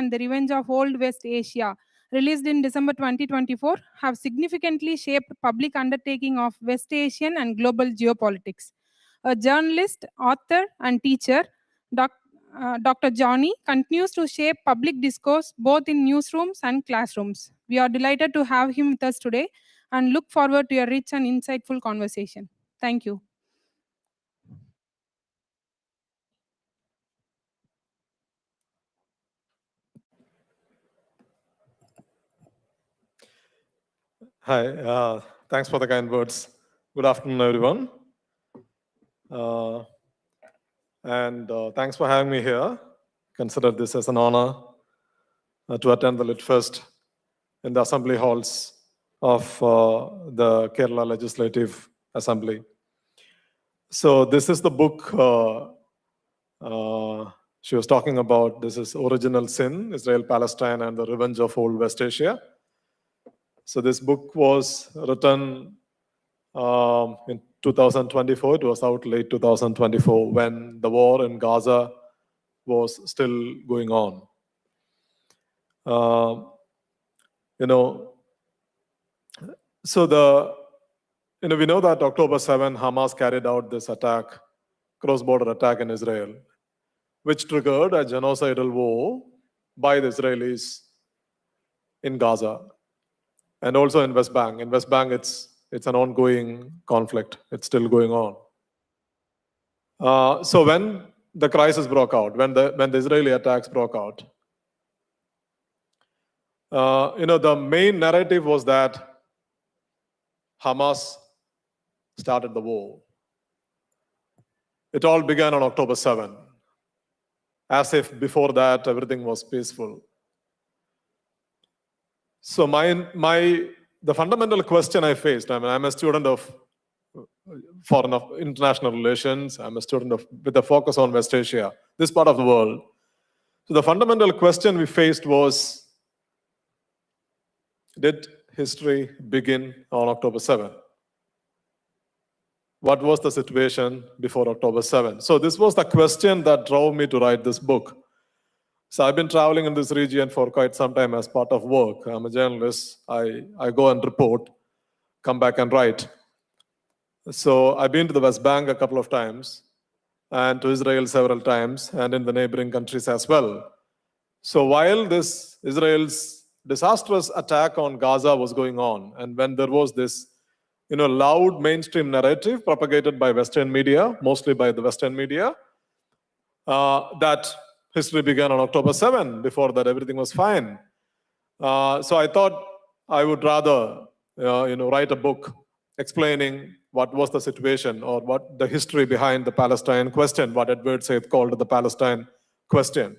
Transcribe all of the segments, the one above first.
and The Revenge of Old West Asia, released in December 2024, have significantly shaped public undertaking of West Asian and global geopolitics. A journalist, author, and teacher, Dr. Johnny continues to shape public discourse both in newsrooms and classrooms. We are delighted to have him with us today and look forward to a rich and insightful conversation. Thank you. Hi, thanks for the kind words. Good afternoon, everyone. And thanks for having me here. Consider this as an honor to attend the Lit Fest in the assembly halls of the Kerala Legislative Assembly. So this is the book she was talking about. This is Original Sin, Israel, Palestine, and the Revenge of Old West Asia. So this book was written in 2024. It was out late 2024 when the war in Gaza was still going on. We know that October 7, Hamas carried out this attack, cross-border attack in Israel, which triggered a genocidal war by the Israelis in Gaza and also in West Bank. In West Bank, it's an ongoing conflict. It's still going on. So when the crisis broke out, when the Israeli attacks broke out, the main narrative was that Hamas started the war. It all began on October 7, as if before that everything was peaceful. So the fundamental question I faced, I'm a student of international relations. I'm a student with a focus on West Asia, this part of the world. So the fundamental question we faced was, did history begin on October 7? What was the situation before October 7? So this was the question that drove me to write this book. So I've been traveling in this region for quite some time as part of work. I'm a journalist. I go and report, come back and write. So I've been to the West Bank a couple of times and to Israel several times and in the neighboring countries as well. So while this Israel's disastrous attack on Gaza was going on, and when there was this loud mainstream narrative propagated by Western media, mostly by the Western media, that history began on October 7. Before that, everything was fine. So I thought I would rather, write a book explaining what was the situation or what the history behind the Palestine question, what Edward Said called the Palestine question.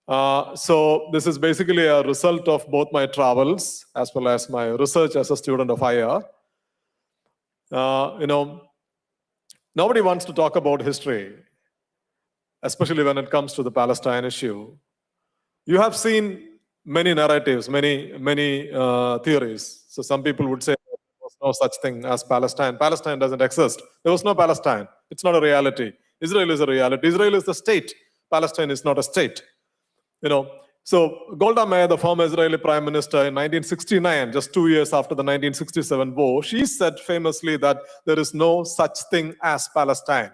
So this is basically a result of both my travels as well as my research as a student of IR. Nobody wants to talk about history, especially when it comes to the Palestine issue. You have seen many narratives, many theories. So some people would say there was no such thing as Palestine. Palestine doesn't exist. There was no Palestine. It's not a reality. Israel is a reality. Israel is the state. Palestine is not a state. So Golda Meir, the former Israeli prime minister in 1969, just 2 years after the 1967 war, she said famously that there is no such thing as Palestine.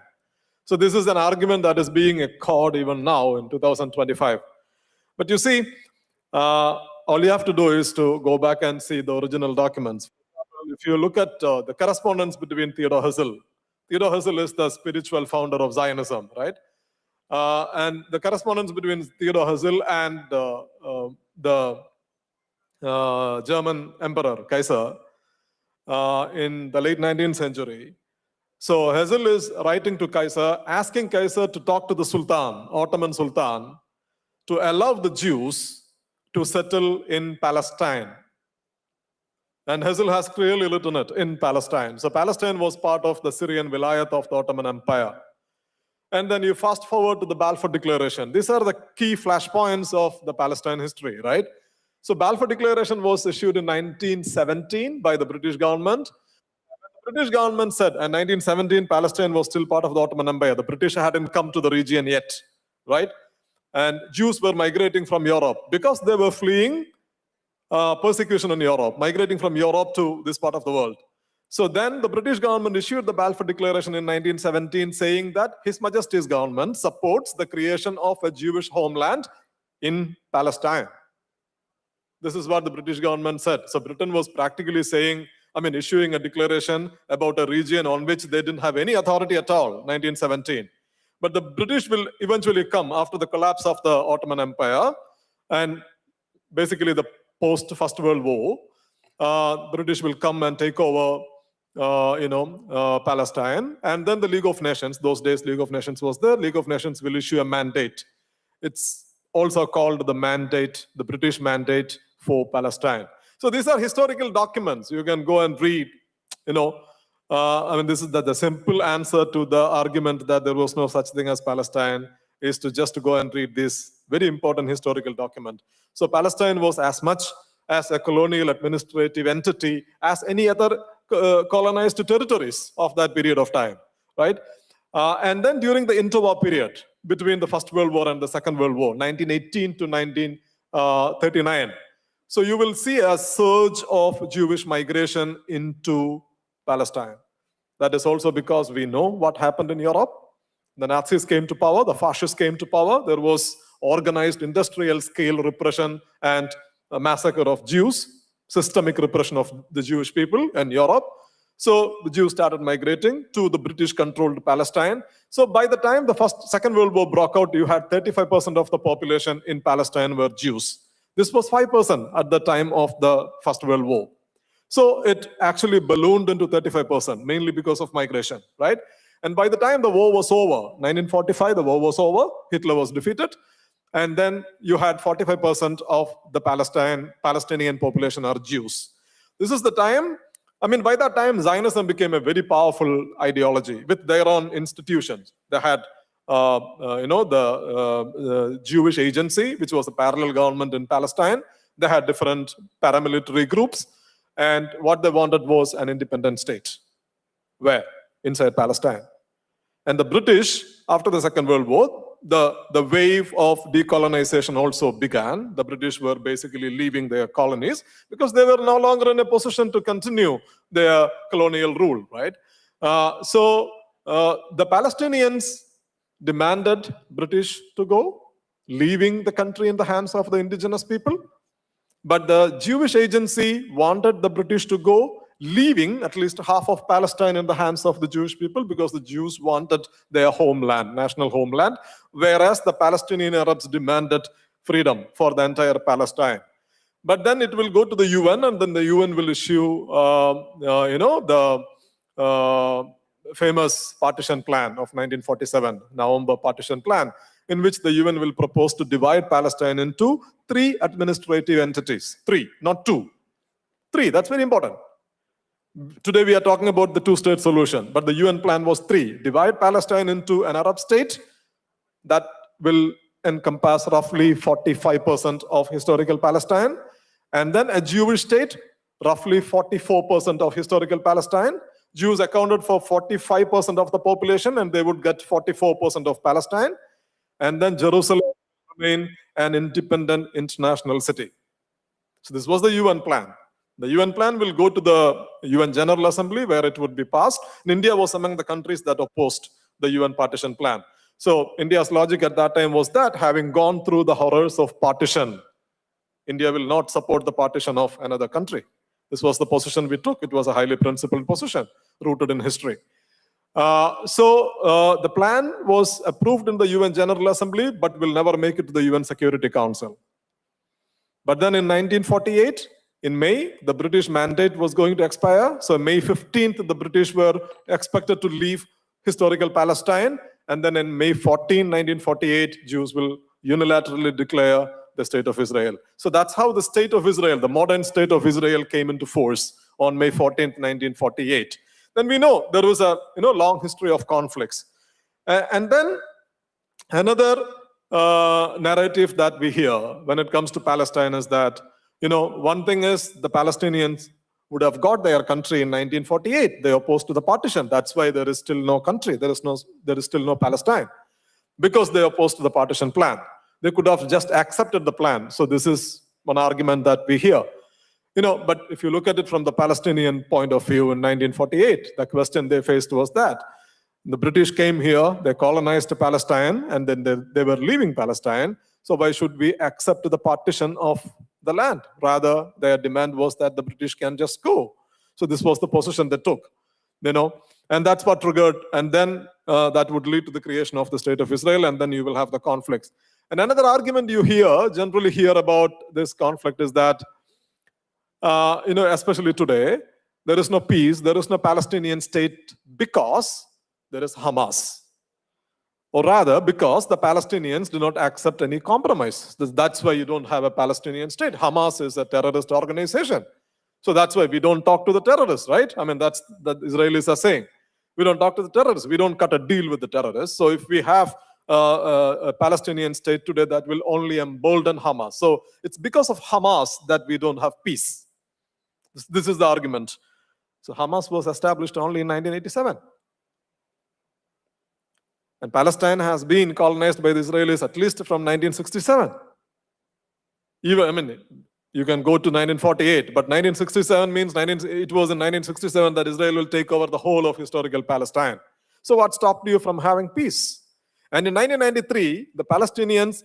So this is an argument that is being echoed even now in 2025. But you see, all you have to do is to go back and see the original documents. If you look at the correspondence between Theodor Herzl is the spiritual founder of Zionism, right? And the correspondence between Theodor Herzl and the German emperor, Kaiser, in the late 19th century. So Herzl is writing to Kaiser, asking Kaiser to talk to the Sultan, Ottoman Sultan, to allow the Jews to settle in Palestine. And Herzl has clearly written it in Palestine. So Palestine was part of the Syrian Vilayat of the Ottoman Empire. And then you fast forward to the Balfour Declaration. These are the key flashpoints of the Palestine history, right? So Balfour Declaration was issued in 1917 by the British government. The British government said in 1917, Palestine was still part of the Ottoman Empire. The British hadn't come to the region yet, right? and Jews were migrating from Europe because they were fleeing persecution in Europe, migrating from Europe to this part of the world. So then the British government issued the Balfour Declaration in 1917 saying that His Majesty's government supports the creation of a Jewish homeland in Palestine. This is what the British government said. So Britain was practically saying, issuing a declaration about a region on which they didn't have any authority at all, 1917. But the British will eventually come after the collapse of the Ottoman Empire and basically the post-First World War. British will come and take over Palestine. And then the League of Nations, those days League of Nations was there, League of Nations will issue a mandate. It's also called the mandate, the British mandate for Palestine. So these are historical documents. You can go and read, this is the simple answer to the argument that there was no such thing as Palestine is to just go and read this very important historical document. So Palestine was as much as a colonial administrative entity as any other colonized territories of that period of time, right? And then during the interwar period between the First World War and the Second World War, 1918 to 1939, so you will see a surge of Jewish migration into Palestine. That is also because we know what happened in Europe. The Nazis came to power, the fascists came to power. There was organized industrial scale repression and a massacre of Jews, systemic repression of the Jewish people in Europe. So the Jews started migrating to the British-controlled Palestine. So by the time the Second World War broke out, you had 35% of the population in Palestine were Jews. This was 5% at the time of the First World War. So it actually ballooned into 35%, mainly because of migration, right? And by the time the war was over, 1945, the war was over, Hitler was defeated, and then you had 45% of the Palestinian population are Jews. This is the time, by that time, Zionism became a very powerful ideology with their own institutions. They had the Jewish Agency, which was a parallel government in Palestine. They had different paramilitary groups. And what they wanted was an independent state. Where? Inside Palestine. And the British, after the Second World War, the wave of decolonization also began. The British were basically leaving their colonies because they were no longer in a position to continue their colonial rule, right? So the Palestinians demanded British to go, leaving the country in the hands of the indigenous people. But the Jewish Agency wanted the British to go, leaving at least half of Palestine in the hands of the Jewish people because the Jews wanted their homeland, national homeland, whereas the Palestinian Arabs demanded freedom for the entire Palestine. But then it will go to the UN, and then the UN will issue, the famous partition plan of 1947, November partition plan, in which the UN will propose to divide Palestine into 3 administrative entities. 3, not 2. 3, that's very important. Today we are talking about the 2-state solution, but the UN plan was 3. Divide Palestine into an Arab state that will encompass roughly 45% of historical Palestine, and then a Jewish state, roughly 44% of historical Palestine. Jews accounted for 45% of the population, and they would get 44% of Palestine. And then Jerusalem remain an independent international city. So this was the UN plan. The UN plan will go to the UN General Assembly where it would be passed. And India was among the countries that opposed the UN partition plan. So India's logic at that time was that, having gone through the horrors of partition, India will not support the partition of another country. This was the position we took. It was a highly principled position rooted in history. So the plan was approved in the UN General Assembly, but will never make it to the UN Security Council. But then in 1948, in May, the British mandate was going to expire. So May 15th, the British were expected to leave historical Palestine. And then in May 14, 1948, Jews will unilaterally declare the state of Israel. So that's how the state of Israel, the modern state of Israel, came into force on May 14th, 1948. Then we know there was a long history of conflicts. And then another narrative that we hear when it comes to Palestine is that, one thing is the Palestinians would have got their country in 1948. They opposed to the partition. That's why there is still no country. There is still no Palestine, because they opposed to the partition plan. They could have just accepted the plan. So this is one argument that we hear. But if you look at it from the Palestinian point of view in 1948, the question they faced was that the British came here, they colonized Palestine, and then they were leaving Palestine. So why should we accept the partition of the land? Rather, their demand was that the British can just go. So this was the position they took, and that's what triggered. And then that would lead to the creation of the state of Israel, and then you will have the conflicts. And another argument you generally hear about this conflict is that, especially today, there is no peace, there is no Palestinian state because there is Hamas. Or rather, because the Palestinians do not accept any compromise. That's why you don't have a Palestinian state. Hamas is a terrorist organization. So that's why we don't talk to the terrorists, right? I mean, that's the Israelis are saying. We don't talk to the terrorists. We don't cut a deal with the terrorists. So if we have a Palestinian state today, that will only embolden Hamas. So it's because of Hamas that we don't have peace. This is the argument. So Hamas was established only in 1987. And Palestine has been colonized by the Israelis at least from 1967. You can go to 1948, but 1967 means it was in 1967 that Israel will take over the whole of historical Palestine. So what stopped you from having peace? And in 1993, the Palestinians,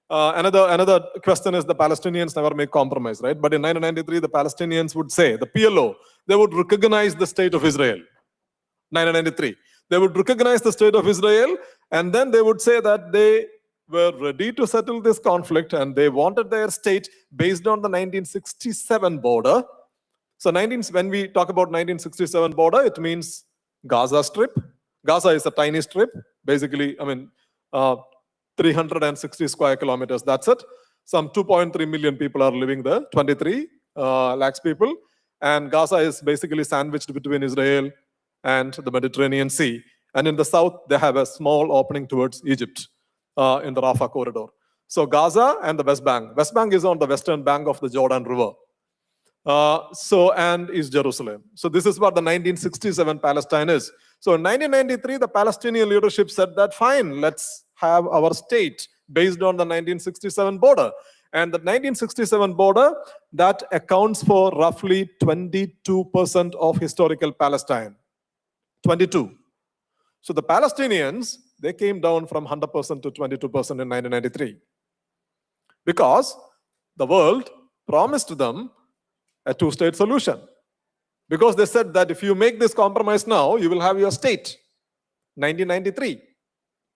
another question is the Palestinians never make compromise, right? But in 1993, the Palestinians would say, the PLO, they would recognize the state of Israel. 1993. They would recognize the state of Israel, and then they would say that they were ready to settle this conflict and they wanted their state based on the 1967 border. So when we talk about 1967 border, it means Gaza Strip. Gaza is a tiny strip, basically, 360 square kilometers, that's it. Some 2.3 million people are living there, 23 lakhs people. And Gaza is basically sandwiched between Israel and the Mediterranean Sea. And in the south, they have a small opening towards Egypt in the Rafah corridor. So Gaza and the West Bank. West Bank is on the western bank of the Jordan River. And East Jerusalem. So this is what the 1967 Palestine is. So in 1993, the Palestinian leadership said that, fine, let's have our state based on the 1967 border. And the 1967 border, that accounts for roughly 22% of historical Palestine. 22. So the Palestinians, they came down from 100% to 22% in 1993. Because the world promised them a two-state solution. Because they said that if you make this compromise now, you will have your state. 1993,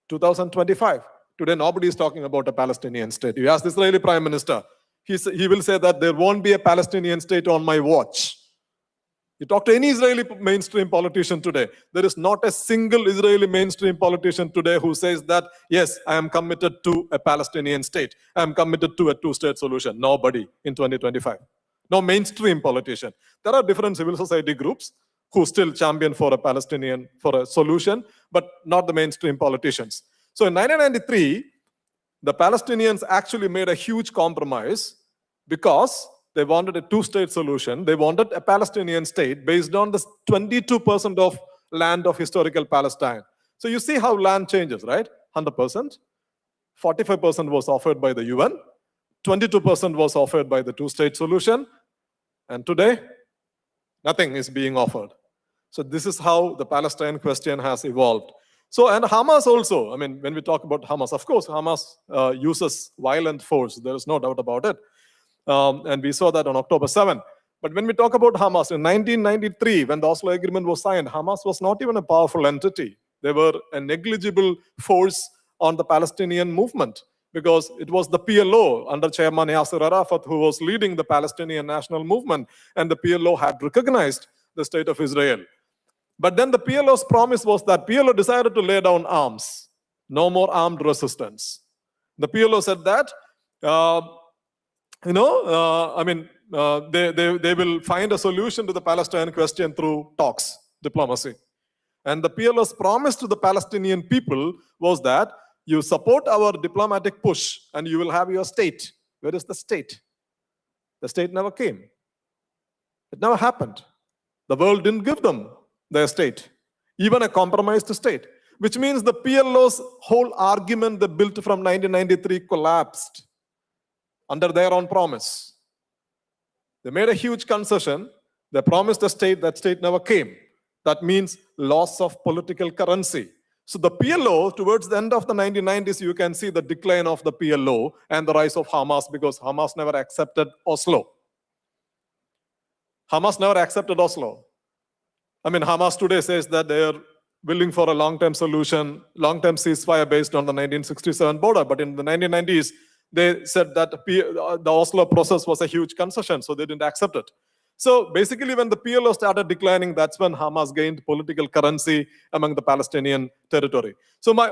2025. Today, nobody is talking about a Palestinian state. You ask the Israeli Prime Minister, he will say that there won't be a Palestinian state on my watch. You talk to any Israeli mainstream politician today, there is not a single Israeli mainstream politician today who says that, yes, I am committed to a Palestinian state. I am committed to a two-state solution. Nobody in 2025. No mainstream politician. There are different civil society groups who still champion for a solution, but not the mainstream politicians. So in 1993, the Palestinians actually made a huge compromise because they wanted a two-state solution. They wanted a Palestinian state based on the 22% of land of historical Palestine. So you see how land changes, right? 100%. 45% was offered by the UN. 22% was offered by the two-state solution. And today, nothing is being offered. So this is how the Palestine question has evolved. So, and Hamas also, when we talk about Hamas, of course, Hamas uses violent force. There is no doubt about it. And we saw that on October 7. But when we talk about Hamas, in 1993, when the Oslo Agreement was signed, Hamas was not even a powerful entity. They were a negligible force on the Palestinian movement because it was the PLO under Chairman Yasser Arafat who was leading the Palestinian national movement, and the PLO had recognized the state of Israel. But then the PLO's promise was that PLO decided to lay down arms. No more armed resistance. The PLO said that, they will find a solution to the Palestine question through talks, diplomacy. And the PLO's promise to the Palestinian people was that you support our diplomatic push and you will have your state. Where is the state? The state never came. It never happened. The world didn't give them their state, even a compromised state. which means the PLO's whole argument they built from 1993 collapsed under their own promise. They made a huge concession. They promised a state, that state never came. That means loss of political currency. So the PLO, towards the end of the 1990s, you can see the decline of the PLO and the rise of Hamas, because Hamas never accepted Oslo. Hamas never accepted Oslo. I mean, Hamas today says that they are willing for a long-term solution, long-term ceasefire based on the 1967 border. But in the 1990s, they said that the Oslo process was a huge concession, so they didn't accept it. So basically, when the PLO started declining, that's when Hamas gained political currency among the Palestinian territory. So my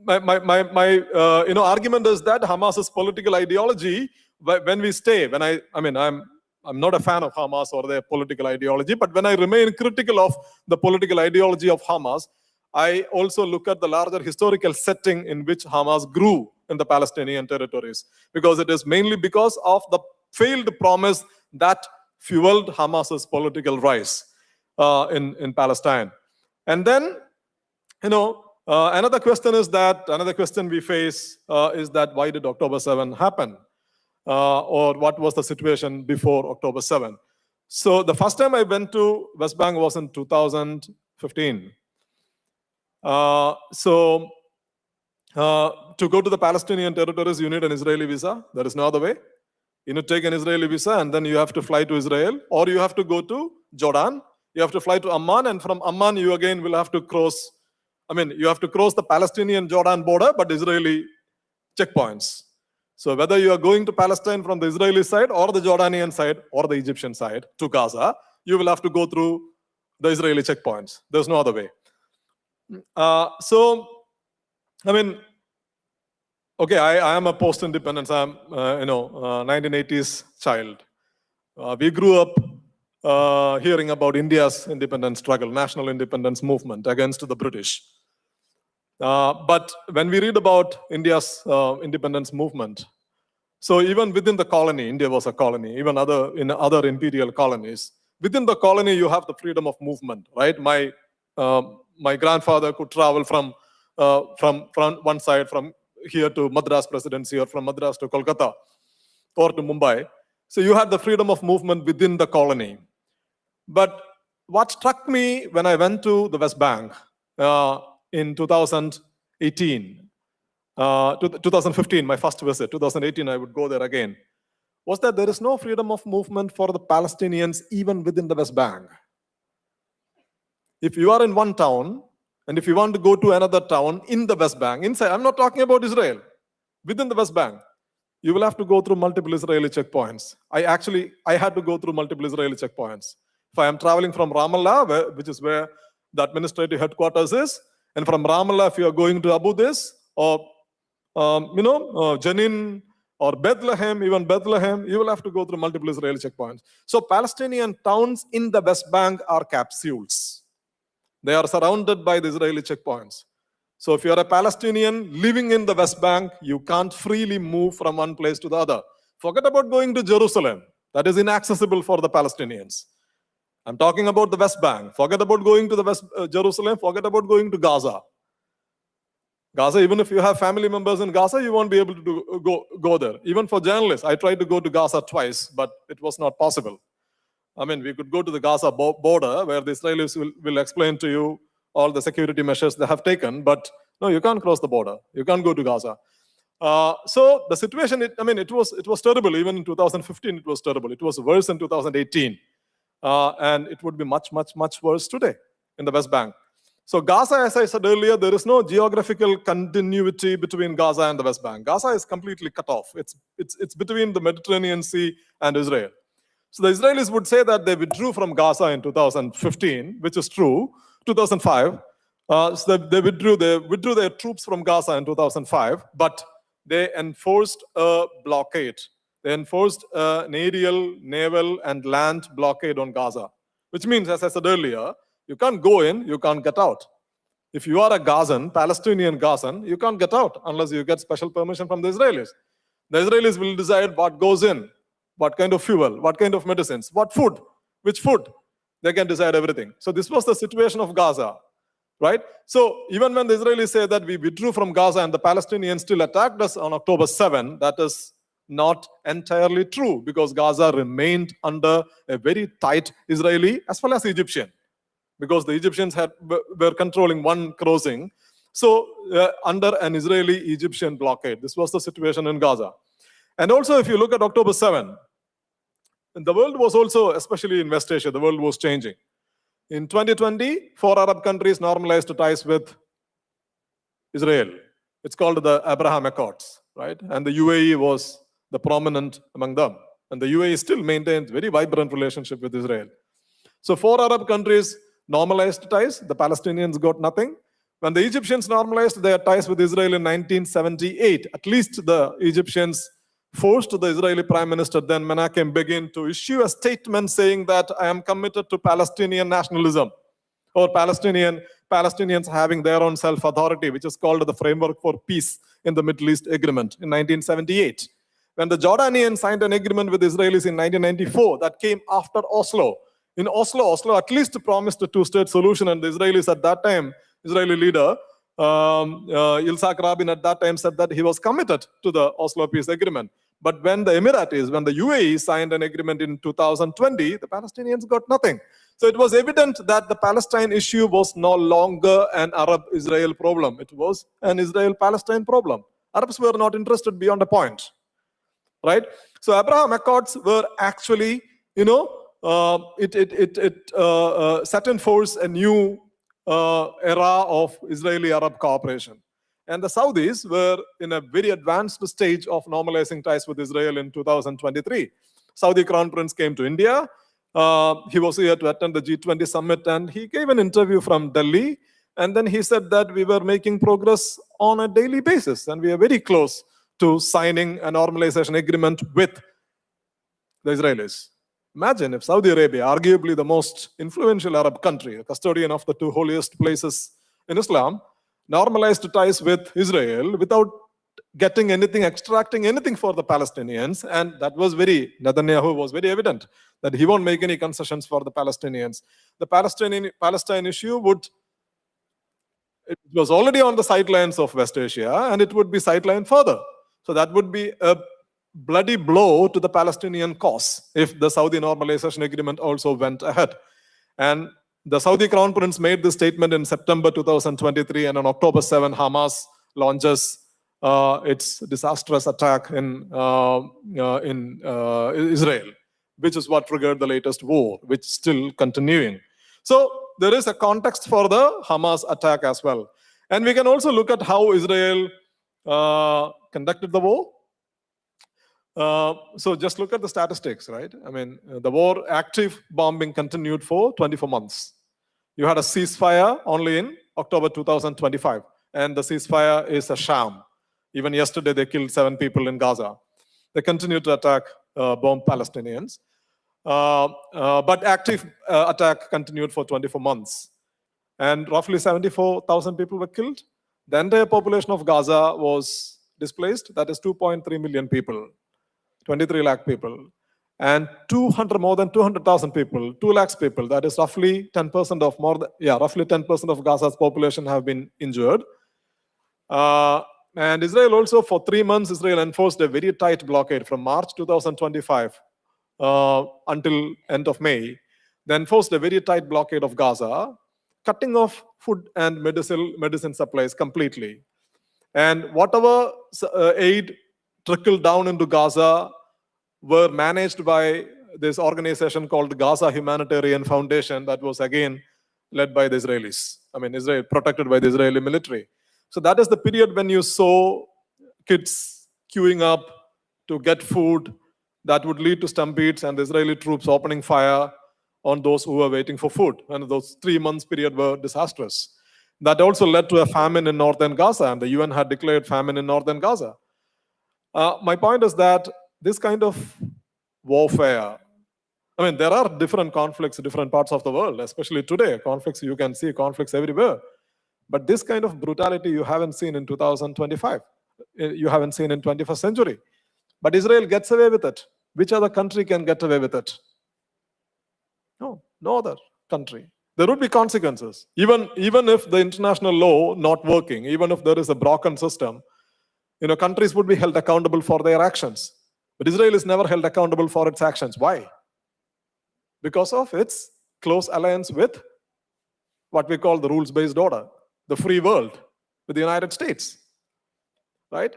argument is that Hamas's political ideology, when we stay, I'm not a fan of Hamas or their political ideology, but when I remain critical of the political ideology of Hamas, I also look at the larger historical setting in which Hamas grew in the Palestinian territories, because it is mainly because of the failed promise that fueled Hamas's political rise in Palestine. And then, another question we face is that why did October 7 happen? Or what was the situation before October 7? So the first time I went to West Bank was in 2015. To go to the Palestinian territories, you need an Israeli visa. There is no other way. You need to take an Israeli visa, and then you have to fly to Israel, or you have to go to Jordan. You have to fly to Amman, and from Amman, you again will have to cross. You have to cross the Palestinian-Jordan border, but Israeli checkpoints. So whether you are going to Palestine from the Israeli side, or the Jordanian side, or the Egyptian side to Gaza, you will have to go through the Israeli checkpoints. There's no other way. I am a post-independence. I'm, 1980s child. We grew up hearing about India's independence struggle, national independence movement against the British. But when we read about India's independence movement, so even within the colony, India was a colony, even in other imperial colonies, within the colony you have the freedom of movement, right? My grandfather could travel from one side, from here to Madras Presidency, or from Madras to Kolkata, or to Mumbai. So you had the freedom of movement within the colony. But what struck me when I went to the West Bank in 2015, my first visit, 2018 I would go there again, was that there is no freedom of movement for the Palestinians even within the West Bank. If you are in one town, and if you want to go to another town in the West Bank, inside, I'm not talking about Israel, within the West Bank, you will have to go through multiple Israeli checkpoints. I had to go through multiple Israeli checkpoints. If I am traveling from Ramallah, which is where the administrative headquarters is, and from Ramallah, if you are going to Abu Dis, or Jenin, or Bethlehem, even Bethlehem, you will have to go through multiple Israeli checkpoints. So Palestinian towns in the West Bank are capsules. They are surrounded by the Israeli checkpoints. So if you are a Palestinian living in the West Bank, you can't freely move from one place to the other. Forget about going to Jerusalem. That is inaccessible for the Palestinians. I'm talking about the West Bank. Forget about going to the Jerusalem. Forget about going to Gaza. Gaza, even if you have family members in Gaza, you won't be able to go there. Even for journalists, I tried to go to Gaza twice, but it was not possible. We could go to the Gaza border, where the Israelis will explain to you all the security measures they have taken, but no, you can't cross the border. You can't go to Gaza. So the situation, it was terrible. Even in 2015, it was terrible. It was worse in 2018. And it would be much, much, much worse today in the West Bank. So Gaza, as I said earlier, there is no geographical continuity between Gaza and the West Bank. Gaza is completely cut off. It's between the Mediterranean Sea and Israel. So the Israelis would say that they withdrew from Gaza in 2015, which is true. 2005, so they withdrew their troops from Gaza in 2005, but they enforced a blockade. They enforced an aerial, naval, and land blockade on Gaza, which means, as I said earlier, you can't go in, you can't get out. If you are a Gazan, Palestinian Gazan, you can't get out unless you get special permission from the Israelis. The Israelis will decide what goes in, what kind of fuel, what kind of medicines, what food, which food. They can decide everything. So this was the situation of Gaza. right? So even when the Israelis say that we withdrew from Gaza and the Palestinians still attacked us on October 7, that is not entirely true, because Gaza remained under a very tight Israeli as well as Egyptian, because the Egyptians were controlling one crossing. So under an Israeli-Egyptian blockade, this was the situation in Gaza. And also, if you look at October 7, the world was also, especially in West Asia, the world was changing. In 2020, 4 Arab countries normalized ties with Israel. It's called the Abraham Accords, right? And the UAE was the prominent among them. And the UAE still maintains very vibrant relationship with Israel. So 4 Arab countries normalized ties. The Palestinians got nothing. When the Egyptians normalized their ties with Israel in 1978, at least the Egyptians forced the Israeli Prime Minister, then Menachem Begin, to issue a statement saying that I am committed to Palestinian nationalism, or Palestinians having their own self-authority, which is called the Framework for Peace in the Middle East Agreement in 1978. When the Jordanians signed an agreement with Israelis in 1994, that came after Oslo. In Oslo at least promised a two-state solution, and the Israelis at that time, Israeli leader, Yitzhak Rabin at that time said that he was committed to the Oslo Peace Agreement. But when the Emiratis, when the UAE signed an agreement in 2020, the Palestinians got nothing. So it was evident that the Palestine issue was no longer an Arab-Israel problem. It was an Israel-Palestine problem. Arabs were not interested beyond a point, right? So Abraham Accords were actually, set in force a new era of Israeli-Arab cooperation. And the Saudis were in a very advanced stage of normalizing ties with Israel in 2023. Saudi Crown Prince came to India. He was here to attend the G20 summit, and he gave an interview from Delhi. And then he said that we were making progress on a daily basis, and we are very close to signing a normalization agreement with the Israelis. Imagine if Saudi Arabia, arguably the most influential Arab country, a custodian of the 2 holiest places in Islam, normalized ties with Israel without getting anything, extracting anything for the Palestinians. And that was Netanyahu was very evident that he won't make any concessions for the Palestinians. The Palestine issue it was already on the sidelines of West Asia, and it would be sidelined further. So that would be a bloody blow to the Palestinian cause if the Saudi normalization agreement also went ahead. And the Saudi Crown Prince made this statement in September 2023, and on October 7, Hamas launches its disastrous attack in Israel, which is what triggered the latest war, which is still continuing. So there is a context for the Hamas attack as well. And we can also look at how Israel conducted the war. So just look at the statistics, right? I mean, the war, active bombing continued for 24 months. You had a ceasefire only in October 2025, and the ceasefire is a sham. Even yesterday, they killed 7 people in Gaza. They continue to attack, bomb Palestinians. But active attack continued for 24 months. And roughly 74,000 people were killed. The entire population of Gaza was displaced. That is 2.3 million people, 23 lakh people. And more than 200,000 people, 2 lakhs people, that is roughly 10% of roughly 10% of Gaza's population have been injured. And Israel also, for 3 months, Israel enforced a very tight blockade from March 2025 until end of May. They enforced a very tight blockade of Gaza, cutting off food and medicine supplies completely. And whatever aid trickled down into Gaza were managed by this organization called Gaza Humanitarian Foundation that was again led by the Israelis. I mean, Israel protected by the Israeli military. So that is the period when you saw kids queuing up to get food that would lead to stampedes and the Israeli troops opening fire on those who were waiting for food. And those 3 months period were disastrous. That also led to a famine in northern Gaza, and the UN had declared famine in northern Gaza. My point is that this kind of warfare, I mean, there are different conflicts in different parts of the world, especially today. Conflicts, you can see conflicts everywhere. But this kind of brutality you haven't seen in 2025. You haven't seen in 21st century. But Israel gets away with it. Which other country can get away with it? No other country. There would be consequences. Even if the international law not working, even if there is a broken system, countries would be held accountable for their actions. But Israel is never held accountable for its actions. Why? Because of its close alliance with what we call the rules-based order, the free world, with the United States. Right?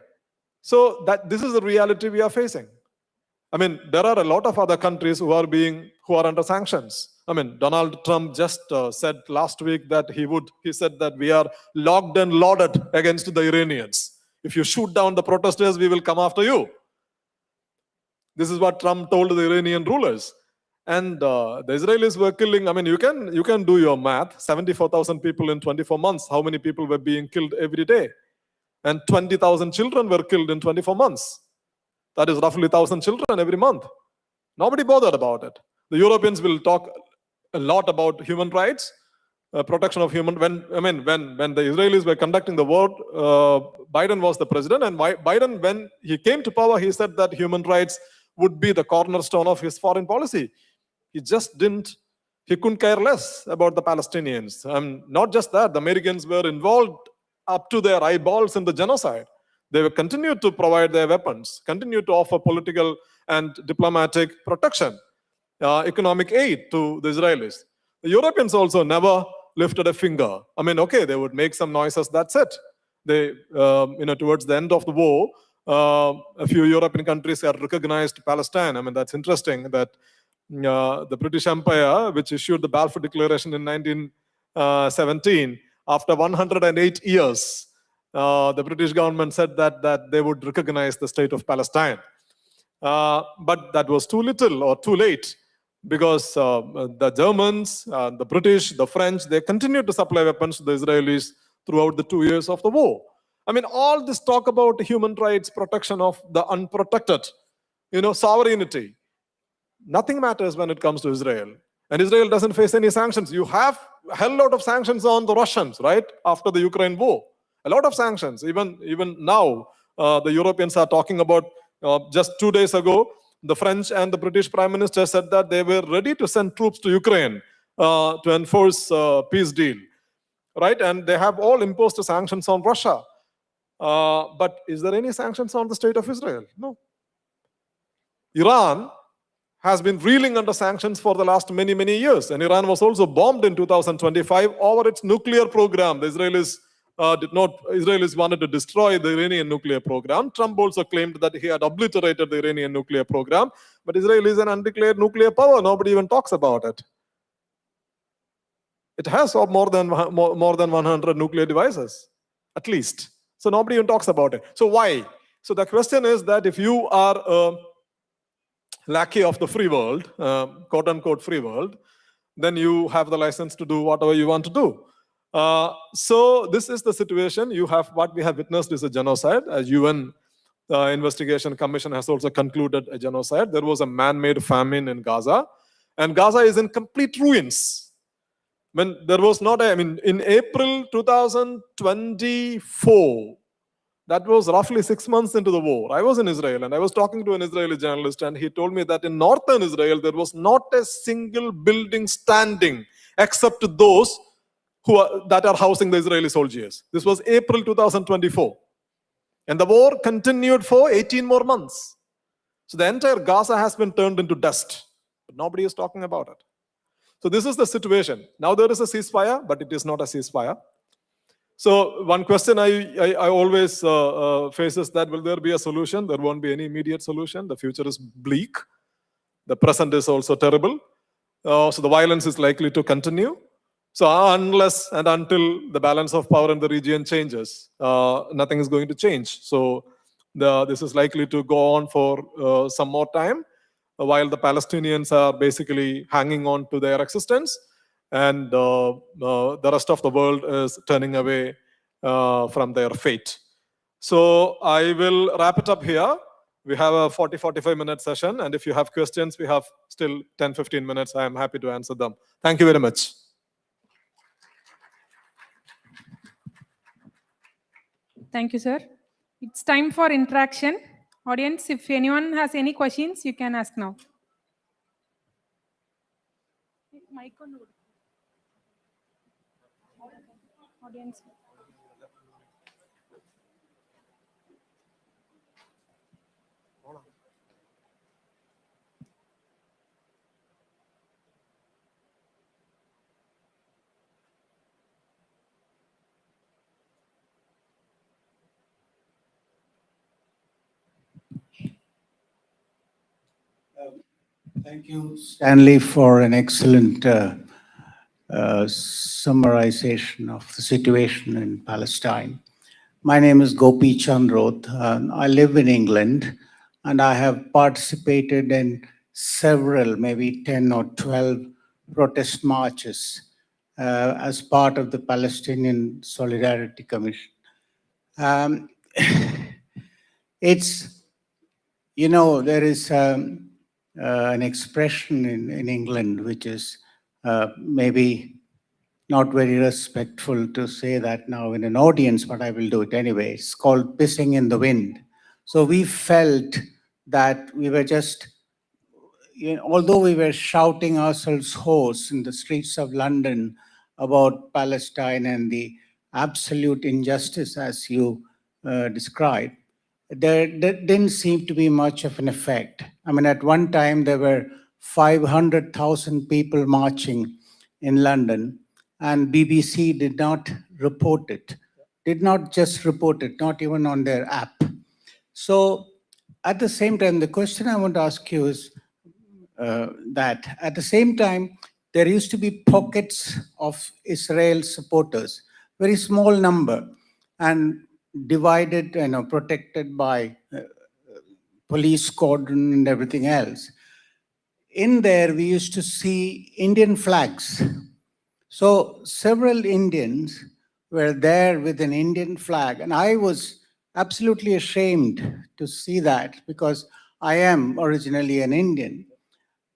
So this is the reality we are facing. I mean, there are a lot of other countries who are under sanctions. I mean, Donald Trump just said last week that he said that we are locked and loaded against the Iranians. If you shoot down the protesters, we will come after you. This is what Trump told the Iranian rulers. And the Israelis were killing, I mean, you can do your math, 74,000 people in 24 months. How many people were being killed every day? And 20,000 children were killed in 24 months. That is roughly 1,000 children every month. Nobody bothered about it. The Europeans will talk a lot about human rights, protection of human. When the Israelis were conducting the war, Biden was the president, and Biden, when he came to power, he said that human rights would be the cornerstone of his foreign policy. He couldn't care less about the Palestinians. Not just that, the Americans were involved up to their eyeballs in the genocide. They will continue to provide their weapons, continue to offer political and diplomatic protection, economic aid to the Israelis. The Europeans also never lifted a finger. I mean, okay, they would make some noises, that's it. They, towards the end of the war, a few European countries had recognized Palestine. I mean, that's interesting that the British Empire, which issued the Balfour Declaration in 1917, after 108 years, the British government said that they would recognize the state of Palestine. But that was too little or too late, because the Germans, the British, the French, they continued to supply weapons to the Israelis throughout the 2 years of the war. I mean, all this talk about human rights, protection of the unprotected, sovereignty, nothing matters when it comes to Israel. And Israel doesn't face any sanctions. You have a hell lot of sanctions on the Russians, right? After the Ukraine war. A lot of sanctions. Even now, the Europeans are talking about, just 2 days ago, the French and the British Prime Minister said that they were ready to send troops to Ukraine to enforce a peace deal. Right? And they have all imposed sanctions on Russia. But is there any sanctions on the state of Israel? No. Iran has been reeling under sanctions for the last many, many years. And Iran was also bombed in 2025 over its nuclear program. The Israelis wanted to destroy the Iranian nuclear program. Trump also claimed that he had obliterated the Iranian nuclear program. But Israel is an undeclared nuclear power. Nobody even talks about it. It has more than 100 nuclear devices, at least. So nobody even talks about it. So why? So the question is that if you are a lackey of the free world, quote unquote free world, then you have the license to do whatever you want to do. So this is the situation. What we have witnessed is a genocide. A UN investigation commission has also concluded a genocide. There was a man-made famine in Gaza, and Gaza is in complete ruins. When there was not in April 2024, that was roughly 6 months into the war, I was in Israel, and I was talking to an Israeli journalist, and he told me that in northern Israel, there was not a single building standing except those that are housing the Israeli soldiers. This was April 2024. And the war continued for 18 more months. So the entire Gaza has been turned into dust, but nobody is talking about it. So this is the situation. Now there is a ceasefire, but it is not a ceasefire. So one question I always face is that, will there be a solution? There won't be any immediate solution. The future is bleak. The present is also terrible. So the violence is likely to continue. So unless and until the balance of power in the region changes, nothing is going to change. So this is likely to go on for some more time, while the Palestinians are basically hanging on to their existence, and the rest of the world is turning away from their fate. So I will wrap it up here. We have a 40-45 minute session, and if you have questions, we have still 10-15 minutes. I am happy to answer them. Thank you very much. Thank you, sir. It's time for interaction. Audience, if anyone has any questions, you can ask now. Mic on. Audience. Thank you, Stanley, for an excellent summarization of the situation in Palestine. My name is Gopi Chandroth. I live in England, and I have participated in several, maybe 10 or 12 protest marches as part of the Palestinian Solidarity Commission. It's, you know, there is an expression in England which is maybe not very respectful to say that now in an audience, but I will do it anyway. It's called pissing in the wind. So we felt that we were just, you know, although we were shouting ourselves hoarse in the streets of London about Palestine and the absolute injustice as you described, there didn't seem to be much of an effect. I mean, at one time there were 500,000 people marching in London, and BBC did not report it, did not just report it, not even on their app. So at the same time, the question I want to ask you is that at the same time, there used to be pockets of Israel supporters, very small number, and divided, you know, protected by police cordon and everything else. In there, we used to see Indian flags. So several Indians were there with an Indian flag, and I was absolutely ashamed to see that because I am originally an Indian.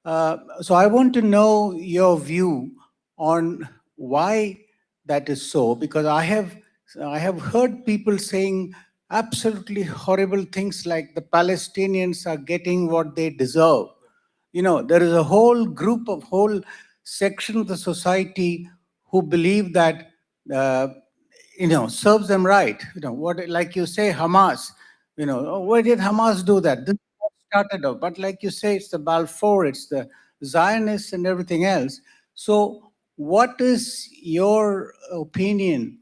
So I want to know your view on why that is so, because I have heard people saying absolutely horrible things like the Palestinians are getting what they deserve. You know, there is a whole group of whole section of the society who believe that you know, serves them right. You know, what, like you say, Hamas, you know, why did Hamas do that? This is what started off. But like you say, it's the Balfour, it's the Zionists and everything else. So what is your opinion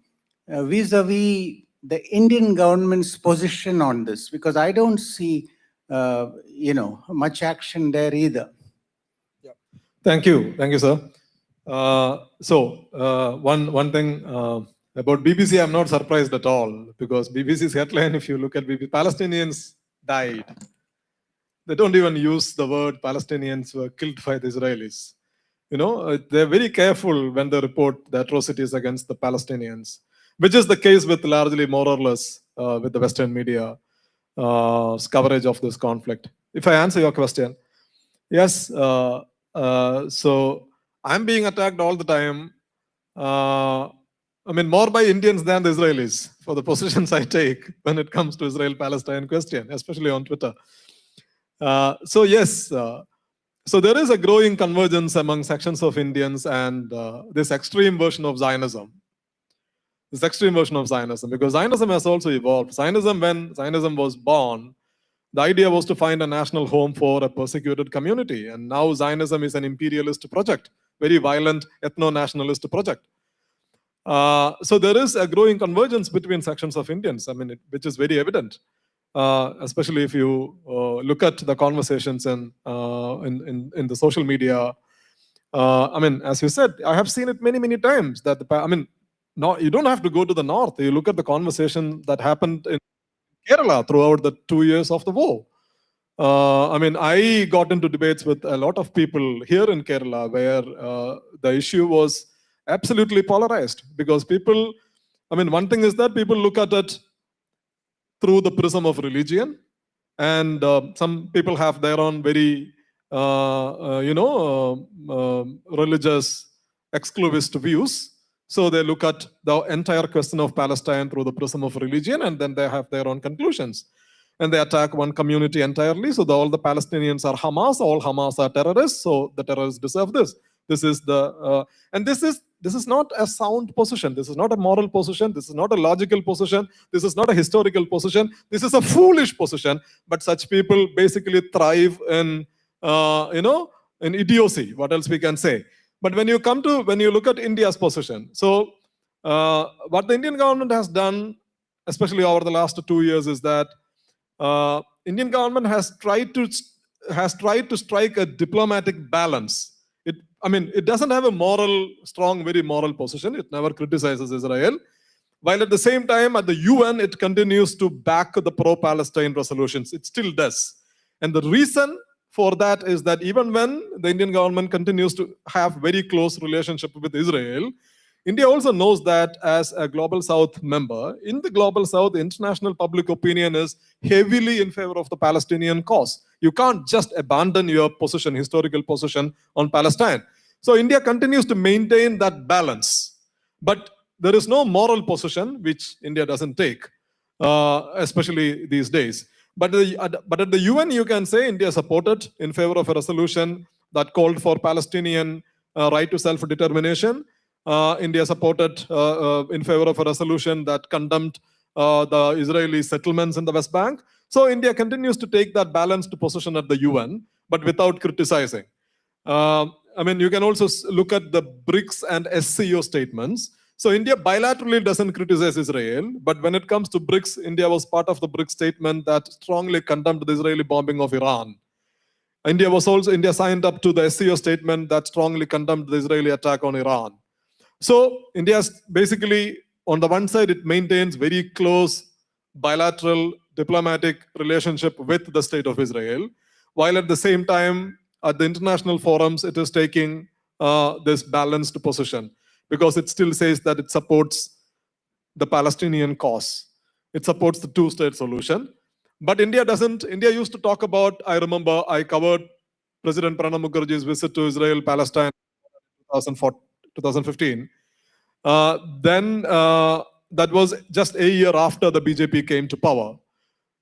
vis-a-vis the Indian government's position on this? Because I don't see, you know, much action there either. Yeah. Thank you, sir. One thing about BBC, I'm not surprised at all, because BBC's headline, if you look at BBC, Palestinians died. They don't even use the word Palestinians were killed by the Israelis. You know, they're very careful when they report the atrocities against the Palestinians, which is the case with largely more or less with the Western media coverage of this conflict. If I answer your question, yes, so I'm being attacked all the time. I mean, more by Indians than the Israelis for the positions I take when it comes to Israel-Palestine question, especially on Twitter. So yes, so there is a growing convergence among sections of Indians and this extreme version of Zionism. This extreme version of Zionism, because Zionism has also evolved. Zionism, when Zionism was born, the idea was to find a national home for a persecuted community. And now Zionism is an imperialist project, very violent ethno-nationalist project. So there is a growing convergence between sections of Indians, I mean, which is very evident, especially if you look at the conversations in the social media. I mean, as you said, I have seen it many, many times that no, you don't have to go to the north. You look at the conversation that happened in Kerala throughout the 2 years of the war. I mean, I got into debates with a lot of people here in Kerala where the issue was absolutely polarized, because people, I mean, one thing is that people look at it through the prism of religion, and some people have their own very, religious exclusivist views. So they look at the entire question of Palestine through the prism of religion, and then they have their own conclusions. And they attack one community entirely. So all the Palestinians are Hamas, all Hamas are terrorists, so the terrorists deserve this. This is the, and this is this is not a sound position. This is not a moral position. This is not a logical position. This is not a historical position. This is a foolish position. But such people basically thrive in, in idiocy. What else we can say? But when you look at India's position, so what the Indian government has done, especially over the last 2 years, is that Indian government has tried to strike a diplomatic balance. It doesn't have a very moral position. It never criticizes Israel. While at the same time, at the UN, it continues to back the pro-Palestine resolutions. It still does. And the reason for that is that even when the Indian government continues to have very close relationship with Israel, India also knows that as a Global South member, in the Global South, the international public opinion is heavily in favor of the Palestinian cause. You can't just abandon your position, historical position on Palestine. So India continues to maintain that balance. But there is no moral position which India doesn't take, especially these days. But at the UN, you can say India supported in favor of a resolution that called for Palestinian right to self-determination. India supported in favor of a resolution that condemned the Israeli settlements in the West Bank. So India continues to take that balanced position at the UN, but without criticizing. You can also look at the BRICS and SCO statements. So India bilaterally doesn't criticize Israel, but when it comes to BRICS, India was part of the BRICS statement that strongly condemned the Israeli bombing of Iran. India signed up to the SCO statement that strongly condemned the Israeli attack on Iran. So India's basically, on the one side, it maintains very close bilateral diplomatic relationship with the state of Israel, while at the same time, at the international forums, it is taking this balanced position because it still says that it supports the Palestinian cause. It supports the two-state solution. But India doesn't. India used to talk about, I remember I covered President Pranab Mukherjee's visit to Israel, Palestine in 2015. Then that was just a year after the BJP came to power.